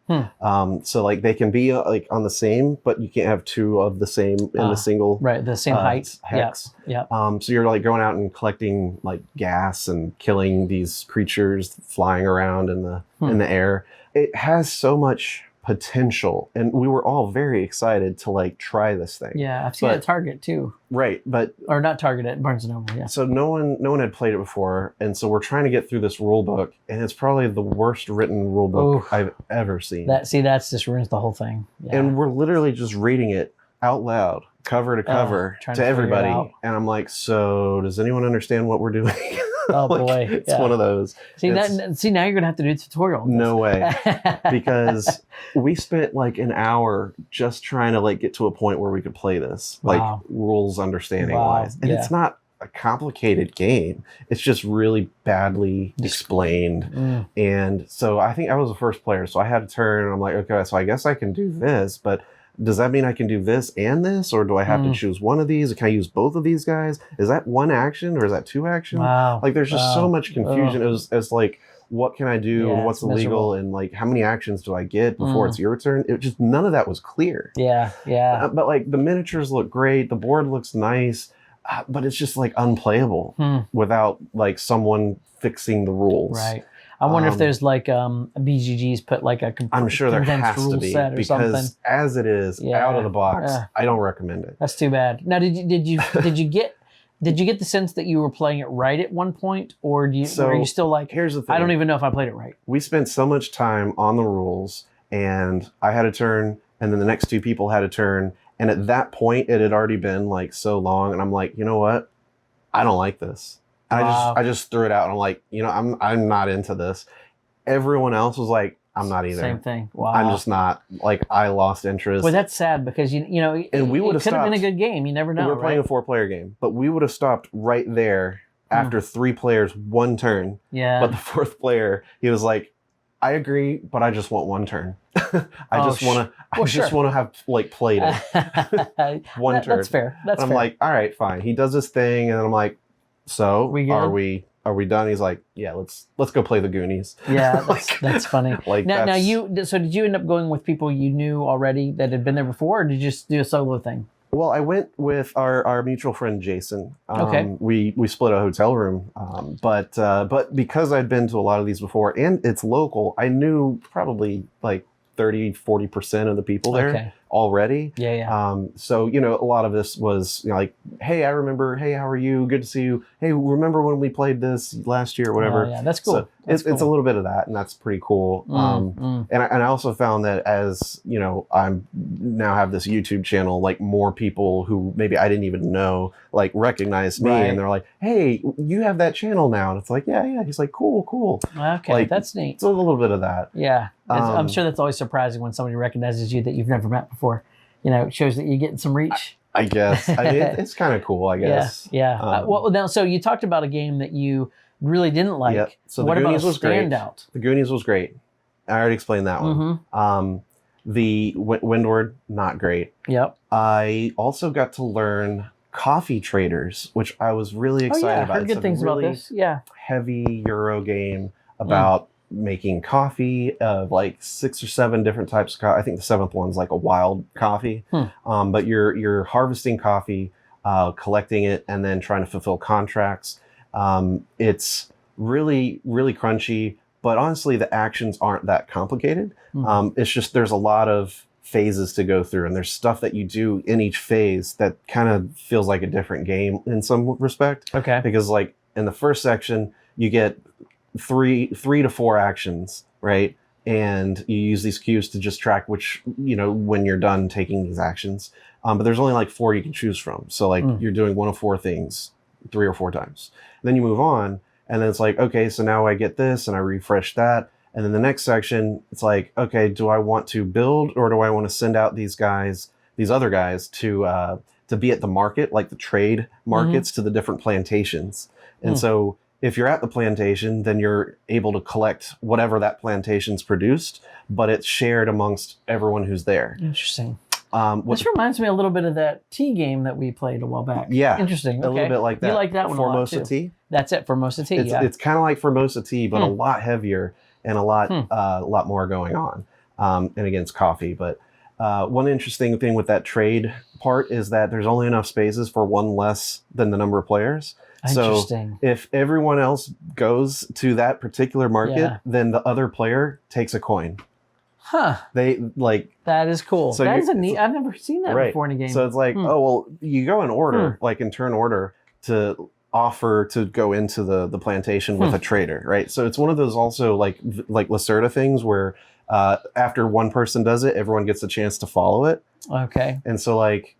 So like they can be like on the same, but you can't have 2 of the same in a single the same height hex. Yeah. So you're like going out and collecting like gas and killing these creatures flying around in the air. It has so much potential, and we were all very excited to like try this thing. Yeah, I've seen it at Target too. Right, or not Target, at Barnes & Noble. Yeah. So no one had played it before, and so we're trying to get through this rule book, and it's probably the worst written rule book I've ever seen. That's just ruins the whole thing. Yeah. And we're literally just reading it out loud, cover to cover, to everybody, and I'm like, so does anyone understand what we're doing? Oh boy, it's one of those. See, now you're gonna have to do a tutorial. No way, because we spent like an hour just trying to like get to a point where we could play this, like rules understanding wise, and it's not a complicated game. It's just really badly explained, and so I think I was the first player, so I had to turn, and I'm like, okay, so I guess I can do this, but does that mean I can do this and this, or do I have to choose one of these? Can I use both of these guys? Is that one action or is that 2 actions? Wow. Like there's just so much confusion as like, what can I do and what's illegal and like how many actions do I get before it's your turn? It just, none of that was clear. Yeah. But like the miniatures look great, the board looks nice, but it's just like unplayable without like someone fixing the rules. Right. I wonder if there's like BGG's put like a I'm sure there has to be, set or because something. As it is out of the box, I don't recommend it. That's too bad. Now, did you get the sense that you were playing it right at one point, or are you still like, here's the thing, I don't even know if I played it right? We spent so much time on the rules, and I had a turn, and then the next 2 people had a turn. And at that point, it had already been like so long, and I'm like, you know what? I don't like this. Wow. I just threw it out, and I'm like, I'm not into this. Everyone else was like, I'm not either. Same thing. Wow. I'm just not. Like, I lost interest. Well, that's sad because and we would have could have been a stopped. good game. You never know. We're playing a 4-player game, but we would have stopped right there after 3 players, 1 turn. Yeah. But the 4th player, he was like, I agree, but I just want 1 turn. I just want to have like played it. 1 turn. That's fair. That's and I'm fair. like, all right, fine. He does this thing, and I'm like, so We good? are we done? He's like, yeah, let's go play the Goonies. Yeah, Like, that's funny. Like now that's, so did you end up going with people you knew already that had been there before, or did you just do a solo thing? Well, I went with our mutual friend Jason. Okay. We split a hotel room, but because I'd been to a lot of these before and it's local, I knew probably like 30-40% of the people there already. Yeah. So, a lot of this was like, hey, I remember. Hey, how are you? Good to see you. Hey, remember when we played this last year or whatever? Yeah, that's cool. So it's a little bit of that, and that's pretty cool. And I also found that as, I'm now have this YouTube channel, like more people who maybe I didn't even know, like recognize me, and they're like, hey, you have that channel now. And it's like, yeah. He's like, cool. Okay, like, that's neat. It's a little bit of that. Yeah. I'm sure that's always surprising when somebody recognizes you that you've never met before. It shows that you're getting some reach. I guess. I mean, it's kind of cool, I guess. Yeah. Well, now, so you talked about a game that you really didn't like. Yep. So what the about Goonies a was great. standout? The Goonies was great. I already explained that one. The Windward, not great. Yep. I also got to learn Coffee Traders, which I was really excited about. I heard good things about this. Yeah. Heavy Euro game about making coffee of like 6 or 7 different types of coffee. I think the 7th one's like a wild coffee. But you're harvesting coffee, collecting it, and then trying to fulfill contracts. It's really, really crunchy, but honestly, the actions aren't that complicated. It's just there's a lot of phases to go through, and there's stuff that you do in each phase that kind of feels like a different game in some respect. Okay. Because like in the first section, you get 3 to 4 actions, right? And you use these cues to just track which, when you're done taking these actions. But there's only like 4 you can choose from. So like you're doing 1 of 4 things 3 or 4 times. And then you move on, and then it's like, okay, so now I get this, and I refresh that. And then the next section, it's like, okay, do I want to build, or do I want to send out these other guys to be at the market, like the trade markets, to the different plantations? And so if you're at the plantation, then you're able to collect whatever that plantation's produced, but it's shared amongst everyone who's there. Interesting. This reminds me a little bit of that tea game that we played a while back. Yeah. Interesting. Okay. A little bit like that. You like that one a lot Formosa too. tea? That's it, Formosa tea, It's kind of like Formosa tea, but a lot heavier and a lot more going on. And again, it's coffee. But one interesting thing with that part is that there's only enough spaces for 1 less than the number of players. So if everyone else goes to that particular market, then the other player takes a coin. Huh. That is cool. So that is a neat. I've never seen that before in a game. So it's like, oh well, you go in order, like in turn order, to offer to go into the plantation with a trader, right? So it's one of those also like Lacerda things where after one person does it, everyone gets a chance to follow it. Okay. And so like.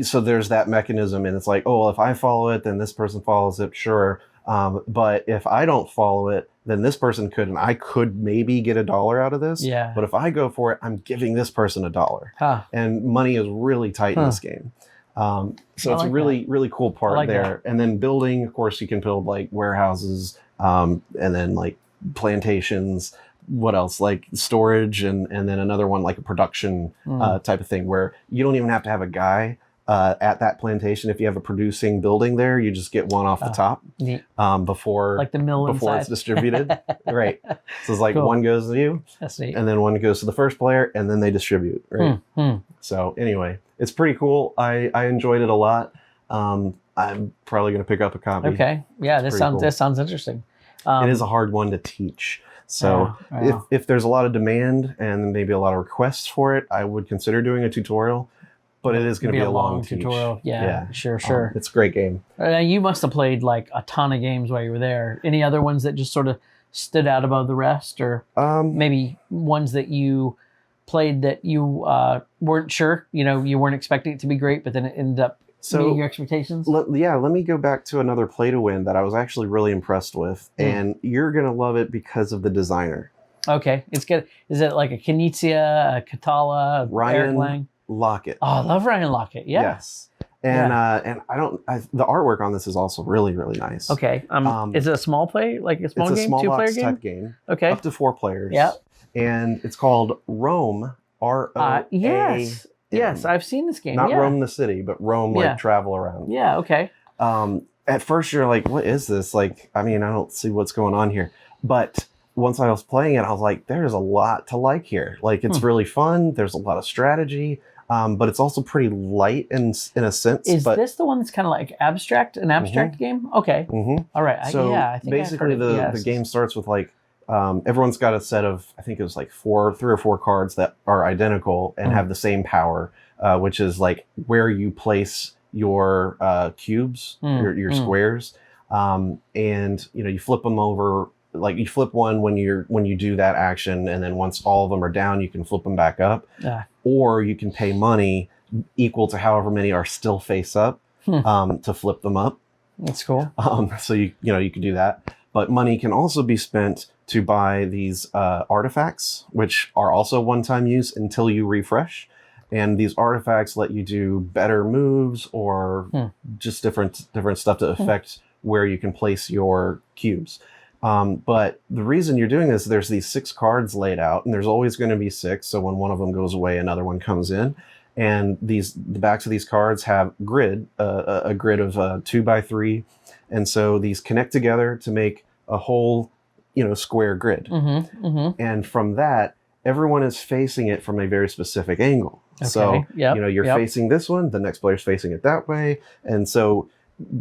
So there's that mechanism, and it's like, oh, well, if I follow it, then this person follows it, sure. But if I don't follow it, then this person could, and I could maybe get $1 out of this. Yeah. But if I go for it, I'm giving this person $1. And money is really tight in this game. So it's a really, really cool part there. And then building, of course, you can build like warehouses, and then like plantations. What else? Like storage, and then another one like a production type of thing where you don't even have to have a guy at that plantation. If you have a producing building there, you just get one off the top before like the mill before it's distributed. Right. So it's like Cool. one goes to you, That's neat. and then one goes to the first player, and then they distribute. Right. So anyway, it's pretty cool. I enjoyed it a lot. I'm probably going to pick up a copy. Okay. Yeah, this sounds interesting. It is a hard one to teach. So if there's a lot of demand and maybe a lot of requests for it, I would consider doing a tutorial, but it is going to be a long tutorial. Yeah, sure. It's a great game. Now, you must have played like a ton of games while you were there. Any other ones that just sort of stood out above the rest, or maybe ones that you played that you weren't sure? You weren't expecting it to be great, but then it ended up meeting your expectations? Let me go back to another play to win that I was actually really impressed with, and you're gonna love it because of the designer. Okay, it's good. Is it like a Knizia, a Katala, Eric Lang? Lockett? Oh, I love Ryan Lockett. Yeah. Yes. And the artwork on this is also really, really nice. Okay. Is it a small play, like a small game, it's a small 2-player box game? type game. Okay. Up to 4 players. Yeah. And it's called Rome. ROA. Yes. Yes, I've seen this game. Not Rome the city, but Rome like travel around. Yeah. Okay. At first you're like, what is this? Like, I mean, I don't see what's going on here. But once I was playing it, I was like, there's a lot to like here. Like, it's really fun. There's a lot of strategy. But it's also pretty light in a sense. Is this the one that's kind of like an abstract game? Okay. All right. So I think basically the game starts with like, everyone's got a set of, I think it was like 3 or 4 cards that are identical and have the same power, which is like where you place your cubes, your squares. And you flip them over. Like you flip one when you do that action, and then once all of them are down, you can flip them back up, or you can pay money equal to however many are still face up to flip them up. That's cool. So you can do that, but money can also be spent to buy these artifacts, which are also one-time use until you refresh. And these artifacts let you do better moves or just different stuff to affect where you can place your cubes. But the reason you're doing this, there's these 6 cards laid out, and there's always going to be 6. So when one of them goes away, another one comes in. And the backs of these cards have a grid of 2x3. And so these connect together to make a whole, square grid. And from that, everyone is facing it from a very specific angle. Okay. So, you're facing this one, the next player's facing it that way. And so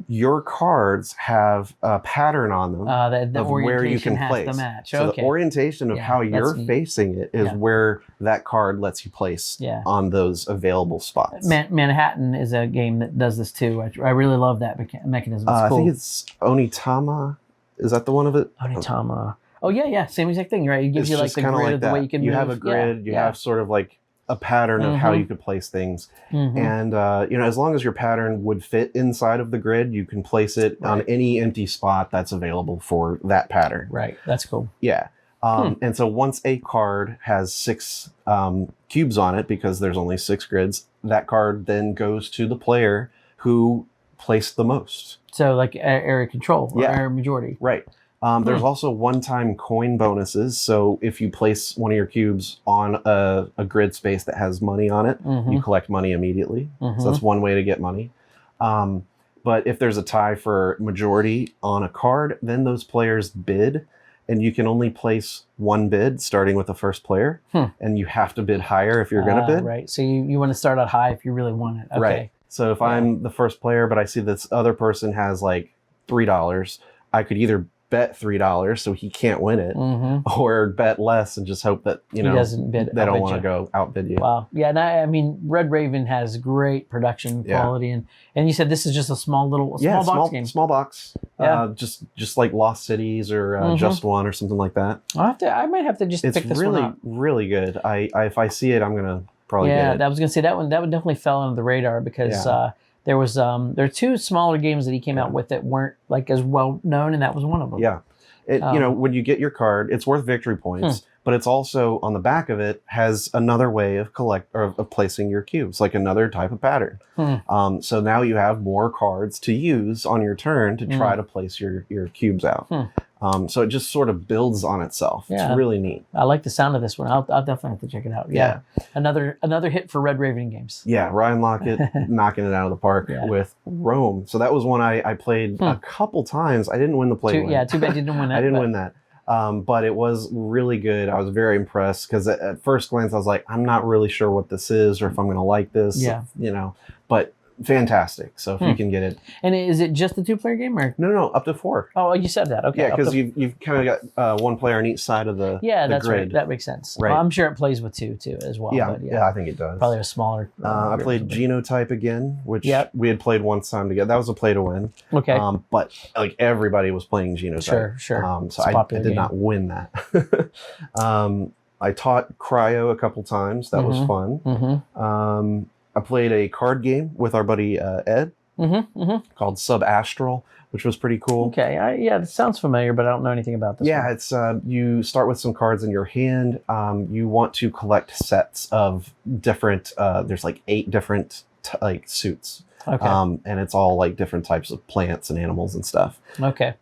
your cards have a pattern on them the of where you can place. The match. So the orientation of how you're facing it is where that card lets you place on those available spots. Manhattan is a game that does this too. I really love that mechanism. It's cool. I think it's Onitama. Is that the one of it? Onitama. Oh yeah, same exact thing, right? It gives you like the grid like of the way you can move. You have a grid. You have sort of like a pattern of how you could place things. And as long as your pattern would fit inside of the grid, you can place it on any empty spot that's available for that pattern. Right. That's cool. Yeah. And so once a card has 6 cubes on it, because there's only 6 grids, that card then goes to the player who placed the most. So like area control or area majority. Right. There's also one-time coin bonuses. So if you place one of your cubes on a grid space that has money on it, you collect money immediately. So that's one way to get money. But if there's a tie for majority on a card, then those players bid, and you can only place one bid starting with the first player, and you have to bid higher if you're going to bid. Right. So you want to start out high if you really want it. Okay. Right. So if I'm the first player, but I see this other person has like $3, I could either bet $3 so he can't win it, or bet less and just hope that he doesn't bid. They don't want to go outbid you. Wow, yeah, and I mean, Red Raven has great production quality, and you said this is just a small box game. Small box, just like Lost Cities or Just One or something like that. I might have to just pick this one up. It's really good. If I see it, I'm gonna probably get it. I was gonna say that one definitely fell under the radar because. There are 2 smaller games that he came out with that weren't like as well known, and that was one of them. Yeah, when you get your card, it's worth victory points, but it's also on the back of it has another way of placing your cubes, like another type of pattern. So now you have more cards to use on your turn to try to place your cubes out. So it just sort of builds on itself. It's really neat. I like the sound of this one. I'll definitely have to check it out. Yeah. Another hit for Red Raven Games. Yeah, Ryan Lockett knocking it out of the park with Rome. So that was one I played a couple times. I didn't win the play win. Yeah, too bad you didn't win that. I didn't win that. But it was really good. I was very impressed because at first glance I was like, I'm not really sure what this is or if I'm going to like this. Yeah. But fantastic. So if you can get it. And is it just a 2-player game or? No, up to 4. Oh, you said that. Okay. Yeah, because you've kind of got 1 player on each side of the that's grid. Right. That makes sense. Right. Well, I'm sure it plays with 2 too as well. Yeah, but I think it does. Probably a smaller. I played Genotype again, which we had played one time together. That was a play to win. Okay. But like everybody was playing Genotype. Sure. So I did not win that. I taught cryo a couple times. That was fun. I played a card game with our buddy Ed called Sub-Astral, which was pretty cool. Okay, yeah, it sounds familiar, but I don't know anything about this. Yeah, one. it's you start with some cards in your hand. You want to collect sets of different. There's like 8 different like suits. Okay. And it's all like different types of plants and animals and stuff. Okay.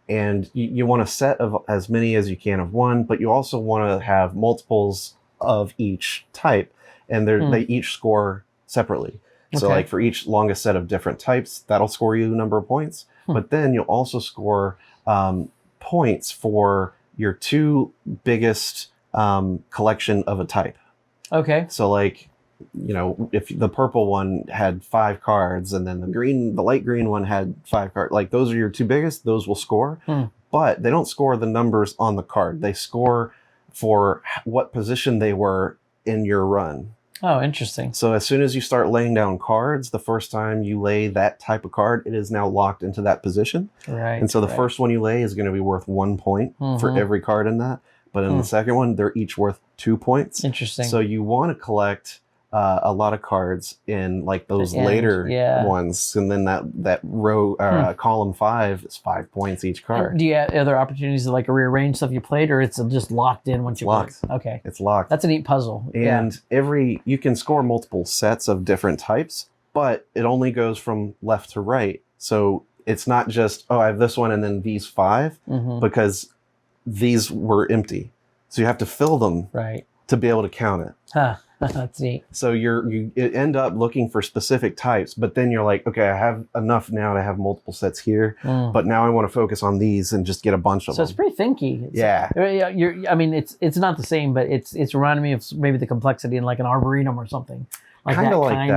And you want a set of as many as you can of one, but you also want to have multiples of each type, and they each score separately. So like for each longest set of different types, that'll score you a number of points. But then you'll also score points for your 2 biggest collection of a type. Okay. So like, you know, if the purple one had 5 cards and then the light green one had 5 cards, like those are your 2 biggest, those will score. But they don't score the numbers on the card. They score for what position they were in your run. Oh, interesting. So as soon as you start laying down cards, the first time you lay that type of card, it is now locked into that position. Right. And so the first one you lay is going to be worth 1 point for every card in that. But in the second one, they're each worth 2 points. Interesting. So you want to collect a lot of cards in like those later ones, and then that row column 5 is 5 points each card. And do you have other opportunities to like rearrange stuff you played, or it's just locked in once you play? Okay, it's locked. That's a neat puzzle. And you can score multiple sets of different types, but it only goes from left to right. So it's not just I have this one and then these 5 because these were empty. So you have to fill them to be able to count it. Huh. That's neat. So you end up looking for specific types, but then you're like, okay, I have enough now to have multiple sets here, but now I want to focus on these and just get a bunch of them. So it's pretty thinky. Yeah. I mean, it's not the same, but it's reminding me of maybe the complexity in like an arboretum or something. Like kind of planning.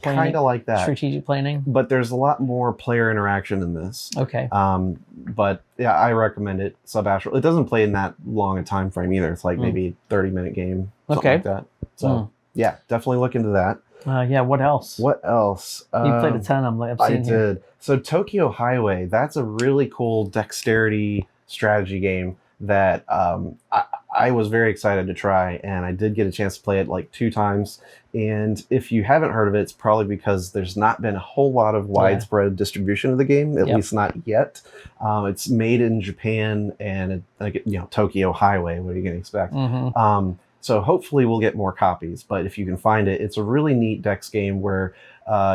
Kind of like that. Strategic planning. But there's a lot more player interaction in this. Okay. But yeah, I recommend it. Sub-Astral. It doesn't play in that long a time frame either. It's like maybe 30-minute game, something like that. So yeah, definitely look into that. Yeah, what else? What else? You played a ton. I did. So Tokyo Highway, that's a really cool dexterity strategy game that I was very excited to try, and I did get a chance to play it like 2 times. And if you haven't heard of it, it's probably because there's not been a whole lot of widespread distribution of the game, at least not yet. It's made in Japan, and Tokyo Highway. What are you going to expect? So hopefully we'll get more copies, but if you can find it, it's a really neat dex game where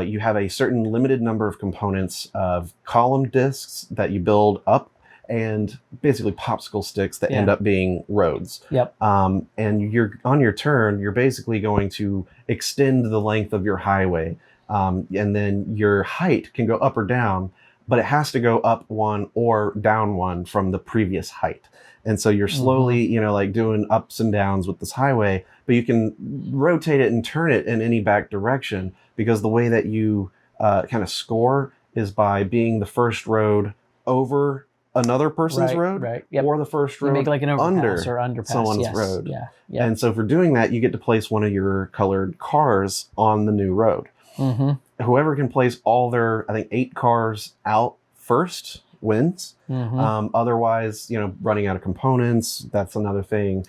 you have a certain limited number of components of column discs that you build up, and basically popsicle sticks that end up being roads. Yep. And you're on your turn, you're basically going to extend the length of your highway, and then your height can go up or down, but it has to go up 1 or down 1 from the previous height. And so you're slowly, like doing ups and downs with this highway, but you can rotate it and turn it in any back direction, because the way that you kind of score is by being the first road over another person's road, or the first road make like an overpass under someone's road. Yeah. And so for doing that, you get to place one of your colored cars on the new road. Whoever can place all their, I think, 8 cars out first wins. Otherwise, running out of components, that's another thing.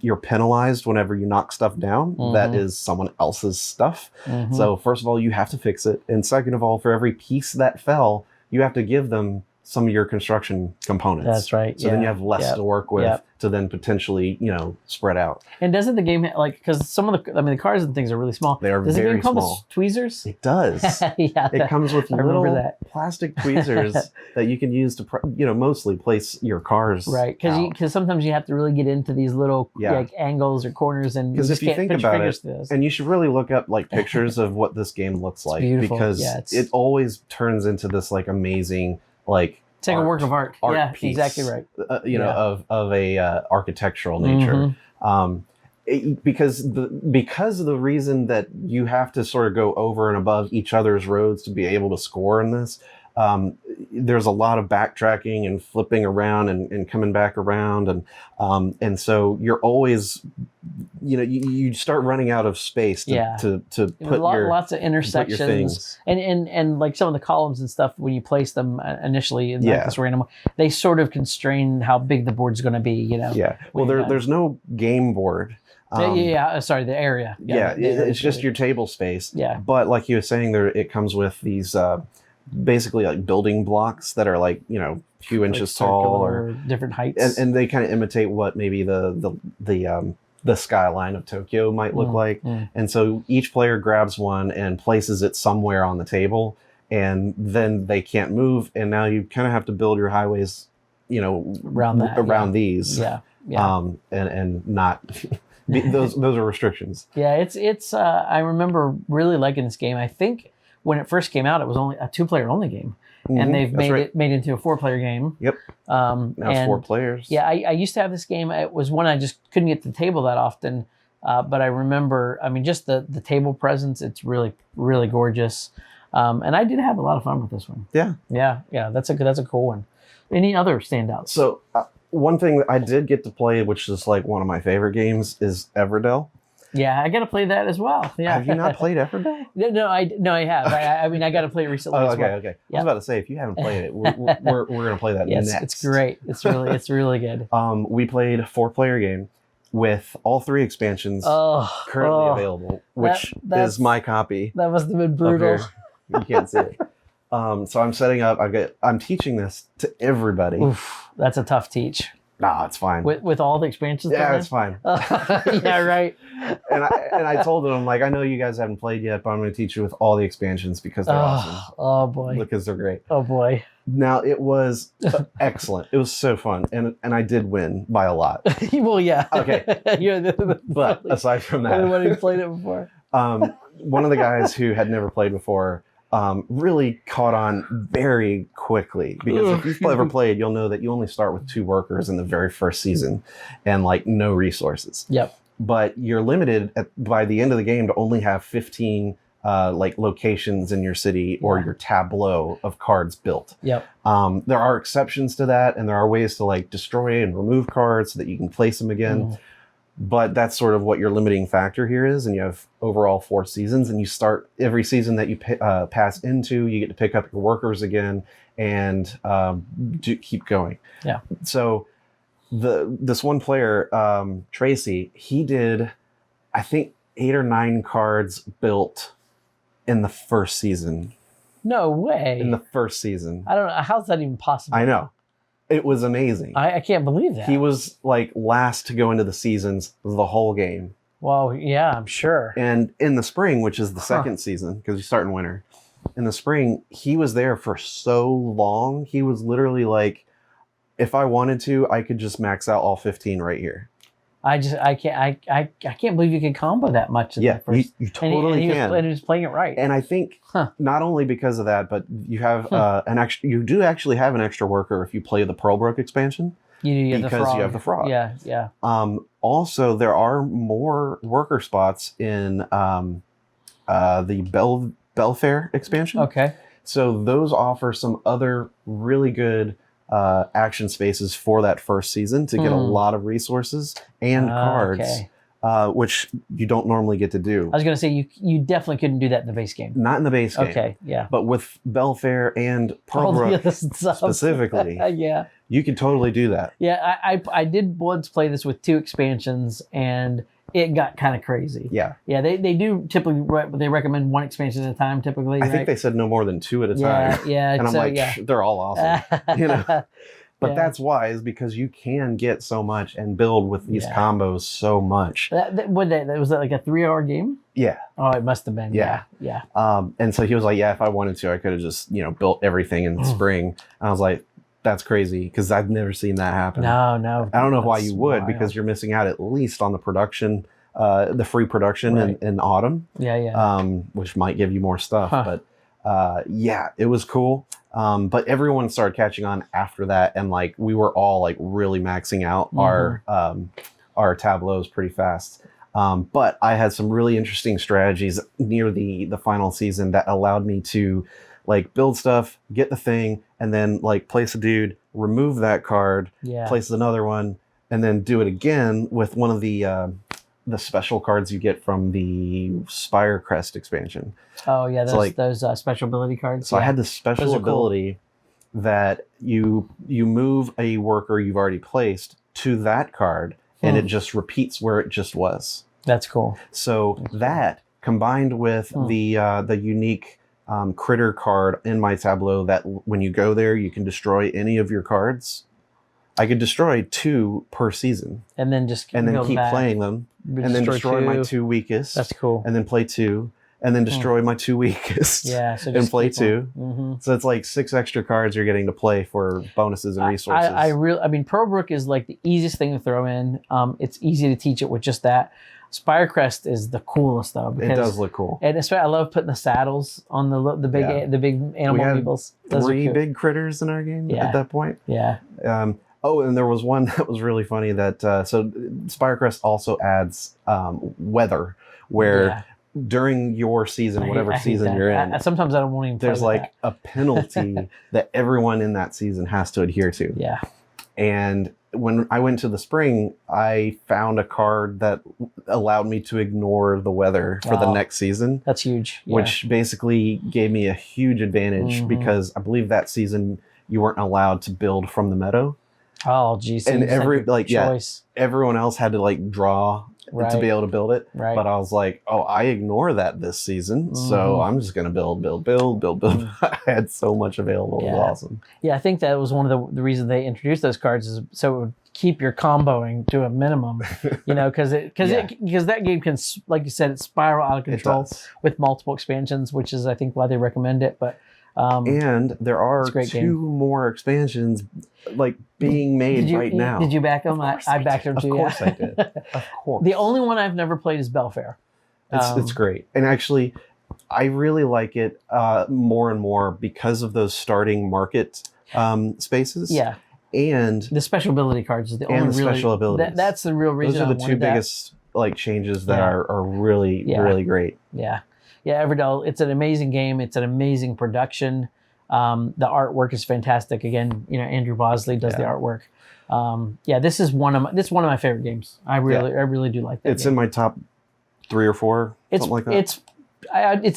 You're penalized whenever you knock stuff down. That is someone else's stuff. So first of all, you have to fix it. And second of all, for every piece that fell, you have to give them some of your construction components. That's right. So then you have less to work with to then potentially, spread out. And doesn't the game because some of the cars and things are really small. They are Does very the game come small. with tweezers? It does. It comes with little plastic tweezers that you can use to, mostly place your cars. Right. Because sometimes you have to really get into these little like angles or corners, and because if you think about it, and you should really look up like pictures of what this game looks like, because it always turns into this like amazing like it's like a work of art. Yeah, piece, exactly right. Of a architectural nature. Because of the reason that you have to sort of go over and above each other's roads to be able to score in this, there's a lot of backtracking and flipping around and coming back around, and so you're always, you start running out of space to put lots of intersections, put your things. and like some of the columns and stuff when you place them initially in like this random, they sort of constrain how big the board's going to be. Yeah. Well, there's no game board. Sorry, the area. It's just your table space. Yeah. But like you were saying, it comes with these basically like building blocks that are like, a few inches tall or different heights, and they kind of imitate what maybe the skyline of Tokyo might look like. And so each player grabs one and places it somewhere on the table, and then they can't move. And now you kind of have to build your highways, around these. And not those are restrictions. Yeah, it's I remember really liking this game. I think when it first came out, it was only a 2-player only game. And they've made it into a 4-player game. Yep. Now it's 4 players. Yeah, I used to have this game. It was one I just couldn't get to the table that often. But I remember, just the table presence, it's really, really gorgeous. And I did have a lot of fun with this one. Yeah. Yeah. That's a cool one. Any other standouts? So one thing that I did get to play, which is like one of my favorite games, is Everdell. Yeah, I got to play that as well. Yeah. Have you not played Everdell? No, I have. I got to play it recently. Oh, as okay, well. okay. I was about to say, if you haven't played it, we're going to play that next. It's great. It's really good. We played a 4-player game with all 3 expansions currently available, which is my copy. That must have been brutal. You can't see it. So I'm setting up. I'm teaching this to everybody. Oof, that's a tough teach. No, it's fine. With all the expansions? Yeah, it's fine. Yeah, right. And I told them, I'm like, I know you guys haven't played yet, but I'm going to teach you with all the expansions because they're awesome. Oh, boy. Because they're great. Oh, boy. Now, it was excellent. It was so fun. And I did win by a lot. Well, yeah. Okay. But aside from that. Anyone who played it before? One of the guys who had never played before really caught on very quickly, because if you've ever played, you'll know that you only start with 2 workers in the very first season and like no resources. Yep. But you're limited by the end of the game to only have 15 like locations in your city or your tableau of cards built. Yep. There are exceptions to that, and there are ways to like destroy and remove cards so that you can place them again. But that's sort of what your limiting factor here is. And you have overall 4 seasons, and you start every season that you pass into, you get to pick up your workers again and keep going. Yeah. So this one player, Tracy, he did, I think, 8 or 9 cards built in the first season. No way. In the first season. I don't know. How's that even possible? I know. It was amazing. I can't believe that. He was like last to go into the seasons the whole game. Well, yeah, I'm sure. And in the spring, which is the second season, because you start in winter, in the spring, he was there for so long. He was literally like, if I wanted to, I could just max out all 15 right here. I can't believe you could combo that much. You totally can. And he was playing it right. And I think not only because of that, but you have you do actually have an extra worker if you play the Pearlbrook expansion. You have because you have the frog. Yeah, yeah. Also, there are more worker spots in the Belfair expansion. Okay. So those offer some other really good action spaces for that first season to get a lot of resources and cards, which you don't normally get to do. I was going to say, you definitely couldn't do that in the base game. Not in the base game. Okay, yeah. But with Belfair and Pearlbrook specifically, yeah, you could totally do that. Yeah, I did once play this with 2 expansions, and it got kind of crazy. Yeah. Yeah, they do typically, they recommend 1 expansion at a time typically. I think they said no more than 2 at a time. Yeah. And I'm they're all awesome. But that's why, is because you can get so much and build with these combos so much. Was that like a 3-hour game? Yeah. Oh, it must have been. Yeah. And so he was like, yeah, if I wanted to, I could have just, built everything in the spring. And I was like, that's crazy, because I've never seen that happen. No. I don't know why you would, because you're missing out at least on the production, the free production in autumn. Yeah. Which might give you more stuff. But it was cool. But everyone started catching on after that, and like we were all like really maxing out our tableaus pretty fast. But I had some really interesting strategies near the final season that allowed me to like build stuff, get the thing, and then like place a dude, remove that card, Yeah. place another one, and then do it again with one of the special cards you get from the Spire Crest expansion. Oh yeah, those So, like, those special ability cards. So yeah. I had this special Those are cool. ability that you move a worker you've already placed to that card, and it just repeats where it just was. That's cool. So that combined with the unique critter card in my tableau, that when you go there you can destroy any of your cards. I could destroy 2 per season, And then just and then build keep back. playing them, and then destroy my 2 weakest. That's cool. And then play 2, and then destroy my 2 weakest. Yeah, so and just play keep 2. Mm-hmm. So it's like 6 extra cards you're getting to play for bonuses and resources. I mean, Pearlbrook is like the easiest thing to throw in. It's easy to teach it with just that. Spirecrest is the coolest though. It does look cool. And especially, I love putting the saddles on the big animal we had meeples. Those 3 are big critters in our game Yeah. at that point. Yeah. Oh, and there was one that was really funny that so Spirecrest also adds weather, where during your season, whatever season you're in, sometimes I don't want to even play there's with like that. a penalty that everyone in that season has to adhere to. Yeah. And when I went to the spring, I found a card that allowed me to ignore the weather for the next season. That's huge. Yeah. Which basically gave me a huge advantage because I believe that season you weren't allowed to build from the meadow. Oh, geez. And choice. everyone else had to like draw to be able to build it. Right. But I was like, oh, I ignore that this season, so I'm just gonna build. I had so much available. It was awesome. Yeah, I think that was one of the reasons they introduced those cards, is so it would keep your comboing to a minimum. You know, because that game can, like you said, it spiral out of control with multiple expansions, which is I think why they recommend it. But and there are 2 game. more expansions like being made right now. Did you back them? I backed them too. Of course I did. Of course. The only one I've never played is Belfair. It's great. And actually, I really like it more and more because of those starting market spaces. Yeah. And the special ability cards is the only special abilities. That's the real reason. Those are the 2 biggest like changes that are really really great. Yeah. Yeah, Everdell, it's an amazing game. It's an amazing production. The artwork is fantastic. Again, you know, Andrew Bosley does the artwork. This is one of my favorite games. I really do like that. It's in my top 3 or 4, something like that. It's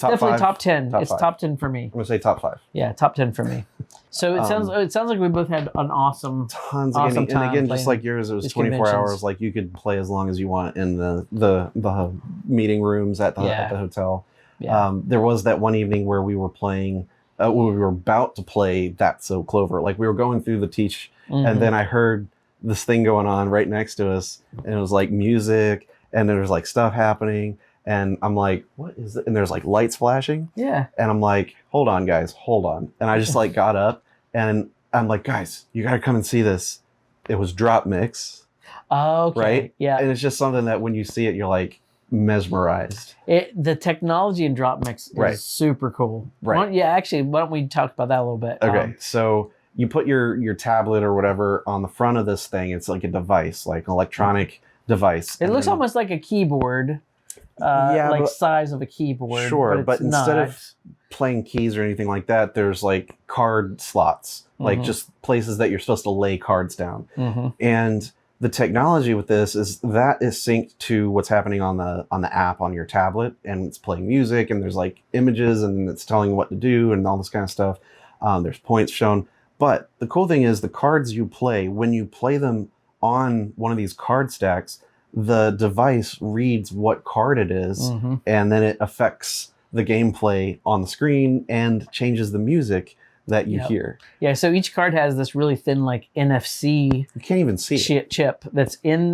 definitely 5? top 10. Top it's 5. top 10 for me. I'm gonna say top 5. Yeah, top 10 for me. So it sounds like we both had an awesome tons of gaming. And again, just like yours, it was 24 hours. Like you could play as long as you want in the meeting rooms at the hotel. Yeah. There was that one evening where we were playing. We were about to play That's So Clover. Like we were going through the teach, and then I heard this thing going on right next to us, and it was like music, and there was like stuff happening, and I'm like, what is it? And there's like lights flashing. Yeah. And I'm like, hold on, guys, hold on. And I just like got up, and I'm like, guys, you gotta come and see this. It was Drop Mix. Oh, okay. Right? Yeah. And it's just something that when you see it, you're like mesmerized. The technology in Drop Mix is super cool. Right. Why don't we talk about that a little bit? Okay. So you put your tablet or whatever on the front of this thing. It's like a device, like an electronic device. It looks almost like a keyboard. Size of a keyboard. Sure, but instead of playing keys or anything like that, there's like card slots, like just places that you're supposed to lay cards down. And the technology with this is synced to what's happening on the app on your tablet, and it's playing music, and there's like images, and it's telling you what to do and all this kind of stuff. There's points shown. But the cool thing is the cards you play, when you play them on one of these card stacks, the device reads what card it is, and then it affects the gameplay on the screen and changes the music that you hear. Yeah, so each card has this really thin like NFC you can't even see chip that's in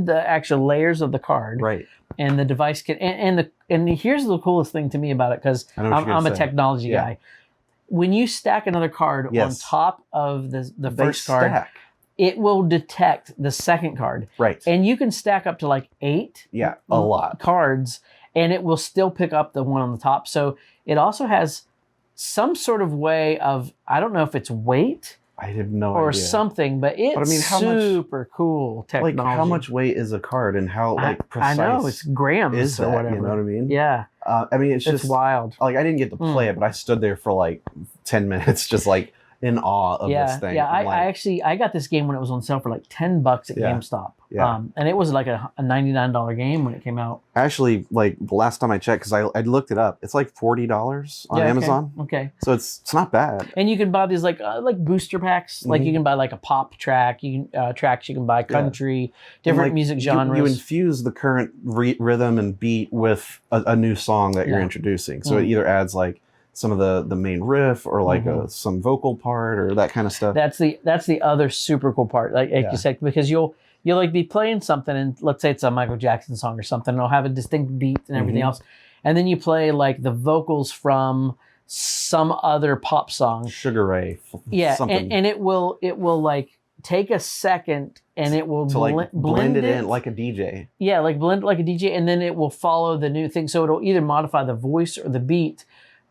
the actual layers of the card. Right. And the device can and here's the coolest thing to me about it, because I'm a technology guy. When you stack another card on top of the first card, it will detect the second card. Right. And you can stack up to like 8 a lot cards, and it will still pick up the one on the top. So it also has some sort of way of, I don't know if it's weight, I have no or idea. something, but it's I mean, how much- super cool technology. Like, how much weight is a card, and how like precise? I know, it's grams is that, or whatever. you know what I mean? Yeah, I mean, it's it's just wild. like I didn't get to play it, but I stood there for like 10 minutes, just like in awe of this thing. Yeah, I'm like, I actually I got this game when it was on sale for like $10 at Yeah. GameStop. Yeah. And it was like a $99 game when it came out. actually, like the last time I checked, because I looked it up, it's like $40 on Amazon. Okay. So it's not bad. And you can buy these like booster packs. Like you can buy like a pop track. You can tracks. You can buy country, different like, music genres. You infuse the current rhythm and beat with a new song that you're introducing. So it either adds like some of the main riff or like some vocal part or that kind of stuff. That's the other super cool part. Like you said, because you'll like be playing something, and let's say it's a Michael Jackson song or something, and it'll have a distinct beat and everything else, and then you play like the vocals from some other pop song, Sugar Ray, something. And it will like take a second, and it will blend it in like a DJ. Yeah, like blend it like a DJ, and then it will follow the new thing. So it'll either modify the voice or the beat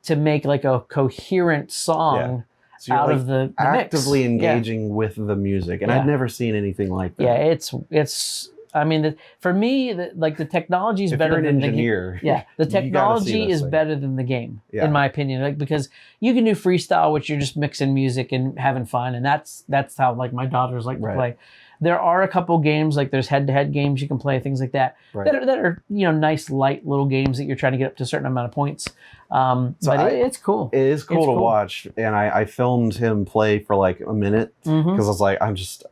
to make like a coherent song So you're out like of the actively mix. engaging with the music, and I've never seen anything like that. Yeah, it's. I mean, for me, like the technology is better than the game. Yeah, the technology is better than the game, in my opinion. Like because you can do freestyle, which you're just mixing music and having fun, and that's how like my daughters like to play. There are a couple games, like there's head-to-head games you can play, things like that, that are nice, light little games that you're trying to get up to a certain amount of points. It's cool. It is cool to watch, and I filmed him play for like a minute because I was like,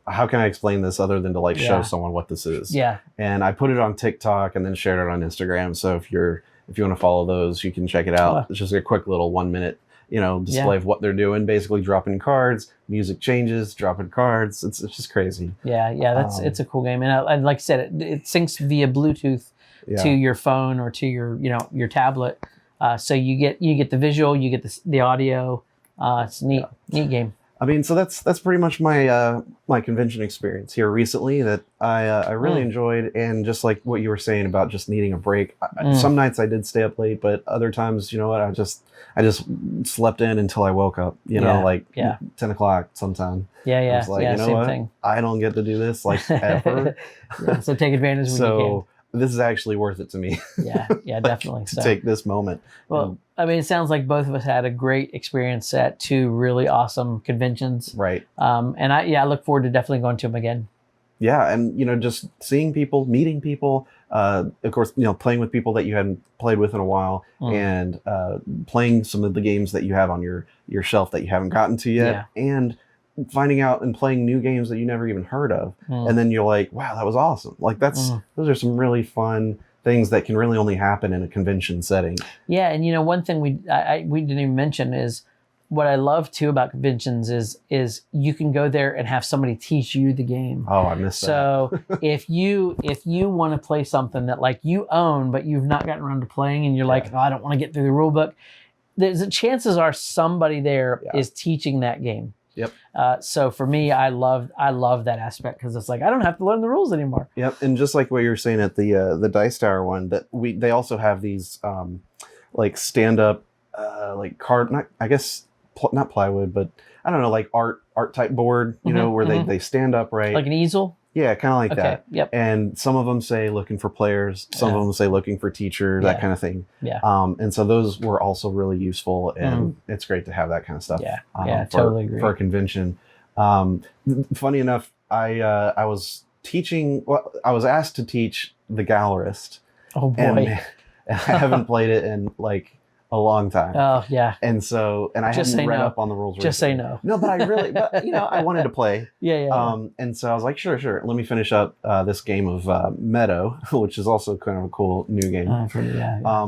how can I explain this other than to like show someone what this is? Yeah. And I put it on TikTok and then shared it on Instagram. So if you want to follow those, you can check it out. It's just a quick little 1 minute display of what they're doing, basically dropping cards, music changes, dropping cards. It's just crazy. Yeah, it's a cool game, and like I said, it syncs via Bluetooth to your phone or to your tablet. So you get the visual, you get the audio. It's a neat game. I mean, so that's pretty much my my convention experience here recently that I really enjoyed, and just like what you were saying about just needing a break. Some nights I did stay up late, but other times, you know what, I just slept in until I woke up. Like 10 o'clock sometime. I was like, same thing. I don't get to do this like ever. So take advantage when you can. This is actually worth it to me. yeah, definitely. to take this moment. Well, I mean, it sounds like both of us had a great experience at 2 really awesome conventions. Right. And I look forward to definitely going to them again. Yeah, and just seeing people, meeting people, of course, playing with people that you hadn't played with in a while, and playing some of the games that you have on your shelf that you haven't gotten to yet, and finding out and playing new games that you never even heard of, and then you're like, wow, that was awesome. Like those are some really fun things that can really only happen in a convention setting. Yeah, and one thing we didn't even mention is what I love too about conventions is you can go there and have somebody teach you the game. Oh, I missed that. So if you want to play something that like you own but you've not gotten around to playing, and you're like, oh, I don't want to get through the rule book, chances are somebody there is teaching that game. Yep. So for me, I love that aspect because it's like I don't have to learn the rules anymore. Yep. And just like what you were saying at the Dice Tower one, that they also have these like stand up like card, not plywood, but I don't know, like art type board, where they stand upright, like an easel. Yeah, kind of like that. Yep. And some of them say looking for players, some of them say looking for teachers, that kind of thing. Yeah. And so those were also really useful, and it's great to have that kind of stuff. Totally agree. For a convention. Funny enough, I was teaching. Well, I was asked to teach The Gallerist. Oh boy. And I haven't played it in like a long time. Oh yeah. And I hadn't read up on the rules. Just say no. No, but I wanted to play. Yeah. And so I was like, sure. Let me finish up this game of Meadow, which is also kind of a cool new game.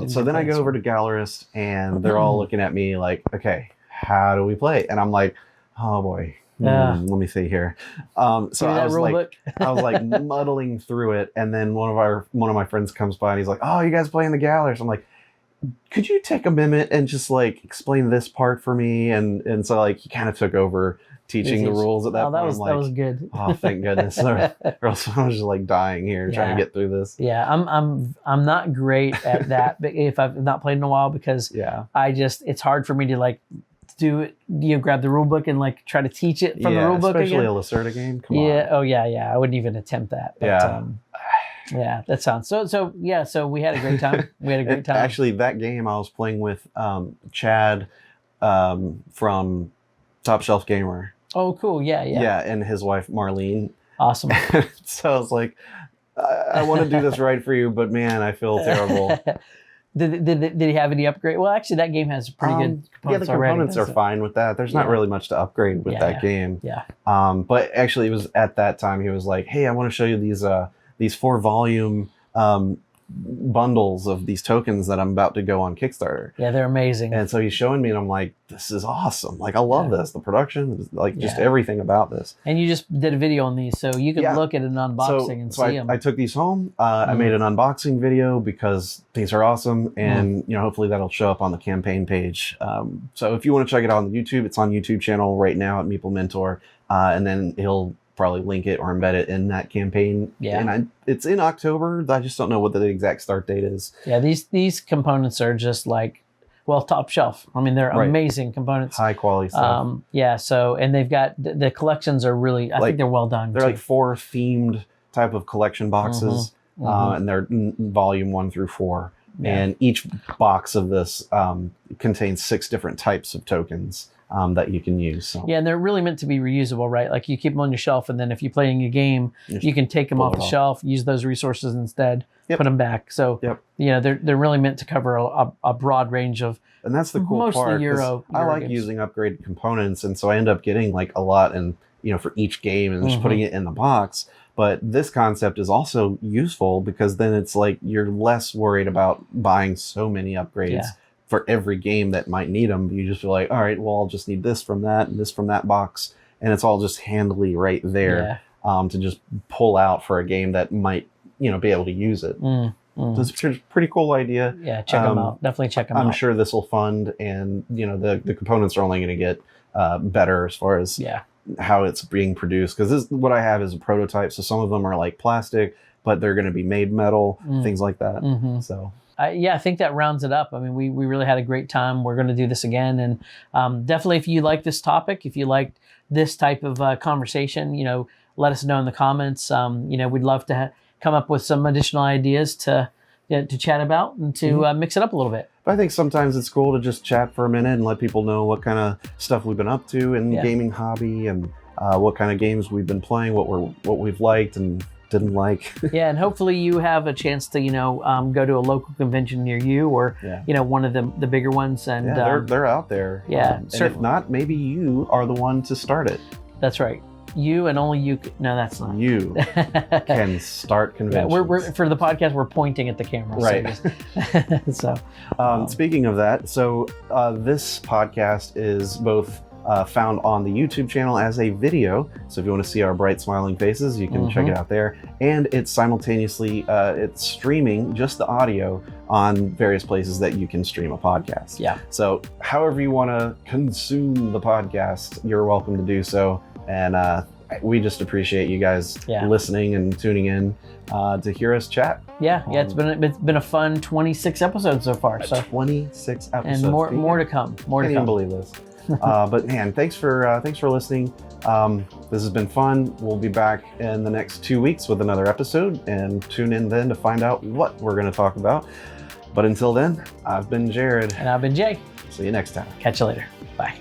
So then I go over to Gallerist, and they're all looking at me like, okay, how do we play? And I'm like, oh boy. Let me see here. So I was like muddling through it, and then one of my friends comes by and he's like, "Oh, you guys playing the Gallerist?" I'm like, "Could you take a minute and just like explain this part for me?" And so like he kind of took over teaching the rules at that point. That was good. Oh, thank goodness! Or else I was just like dying here trying to get through this. Yeah, I'm not great at that, but if I've not played in a while because it's hard for me to like do it, grab the rule book and like try to teach it from the rule book especially again? a Lacerda game. Come Yeah. on. Oh yeah. I wouldn't even attempt that. But, Yeah. Yeah, that sounds so. Yeah, so we had a great time. Actually, that game I was playing with Chad from Top Shelf Gamer. Oh, cool. Yeah. Yeah, and his wife Marlene. Awesome. So I was like, I want to do this right for you, but man, I feel terrible. Did he have any upgrade? Well, actually, that game has pretty good components the components already, are fine with that. There's not really much to upgrade with that game. Yeah. But actually, it was at that time he was like, "Hey, I want to show you these 4-volume bundles of these tokens that I'm about to go on Kickstarter." Yeah, they're amazing. And so he's showing me, and I'm like, "This is awesome! Like, I love this. The production, like, just everything about this." And you just did a video on these, so you can look at an unboxing and see them. I took these home. I made an unboxing video because these are awesome, and hopefully that'll show up on the campaign page. So if you want to check it out on the YouTube, it's on YouTube channel right now at Meeple Mentor, and then he'll probably link it or embed it in that campaign. Yeah, and it's in October. I just don't know what the exact start date is. Yeah, these components are just like, well, top shelf. I mean, they're amazing components, high quality stuff. Yeah, so and they've got the collections are really, I think they're well done. They're like 4 themed type of collection boxes, and they're volume 1 through 4. Yeah. And each box of this contains 6 different types of tokens that you can use. So. Yeah, and they're really meant to be reusable, right? Like you keep them on your shelf, and then if you're playing a game, you can take them off the shelf, use those resources instead, put them back. So, they're really meant to cover a broad range of. And that's the cool part. Euro I like games. using upgraded components, and so I end up getting like a lot, and for each game, and just putting it in the box. But this concept is also useful because then it's like you're less worried about buying so many upgrades for every game that might need them. You just feel like, all right, well, I'll just need this from that and this from that box. And it's all just handily right there to just pull out for a game that might, be able to use it. So it's a pretty cool idea. Yeah, check them out. Definitely check them out. I'm sure this will fund, and, the components are only going to get better as far as how it's being produced. Because what I have is a prototype. So some of them are like plastic, but they're going to be made metal, things like that. So... I think that rounds it up. I mean, we really had a great time. We're going to do this again. And definitely, if you like this topic, if you like this type of conversation, let us know in the comments. We'd love to come up with some additional ideas to chat about and to mix it up a little bit. But I think sometimes it's cool to just chat for a minute and let people know what kind of stuff we've been up to in the gaming hobby, and what kind of games we've been playing, what we've liked and didn't like. Yeah, and hopefully you have a chance to go to a local convention near you, or one of the bigger ones. And they're out there. Yeah, and if not, maybe you are the one to start it. That's right. You and only you. No, that's not. You can start conventions. Yeah, we're for the podcast. We're pointing at the camera. Right. So, speaking of that, so this podcast is both found on the YouTube channel as a video. So if you want to see our bright smiling faces, you can check it out there. And it's simultaneously, it's streaming just the audio on various places that you can stream a podcast. Yeah. So however you want to consume the podcast, you're welcome to do so. And we just appreciate you guys listening and tuning in to hear us chat. Yeah, it's been a fun 26 episodes so far. So 26 episodes. And more to come. More to come. Can't even believe this. But man, thanks for listening. This has been fun. We'll be back in the next 2 weeks with another episode, and tune in then to find out what we're going to talk about. But until then, I've been Jared. And I've been Jay. See you next time. Catch you later. Bye.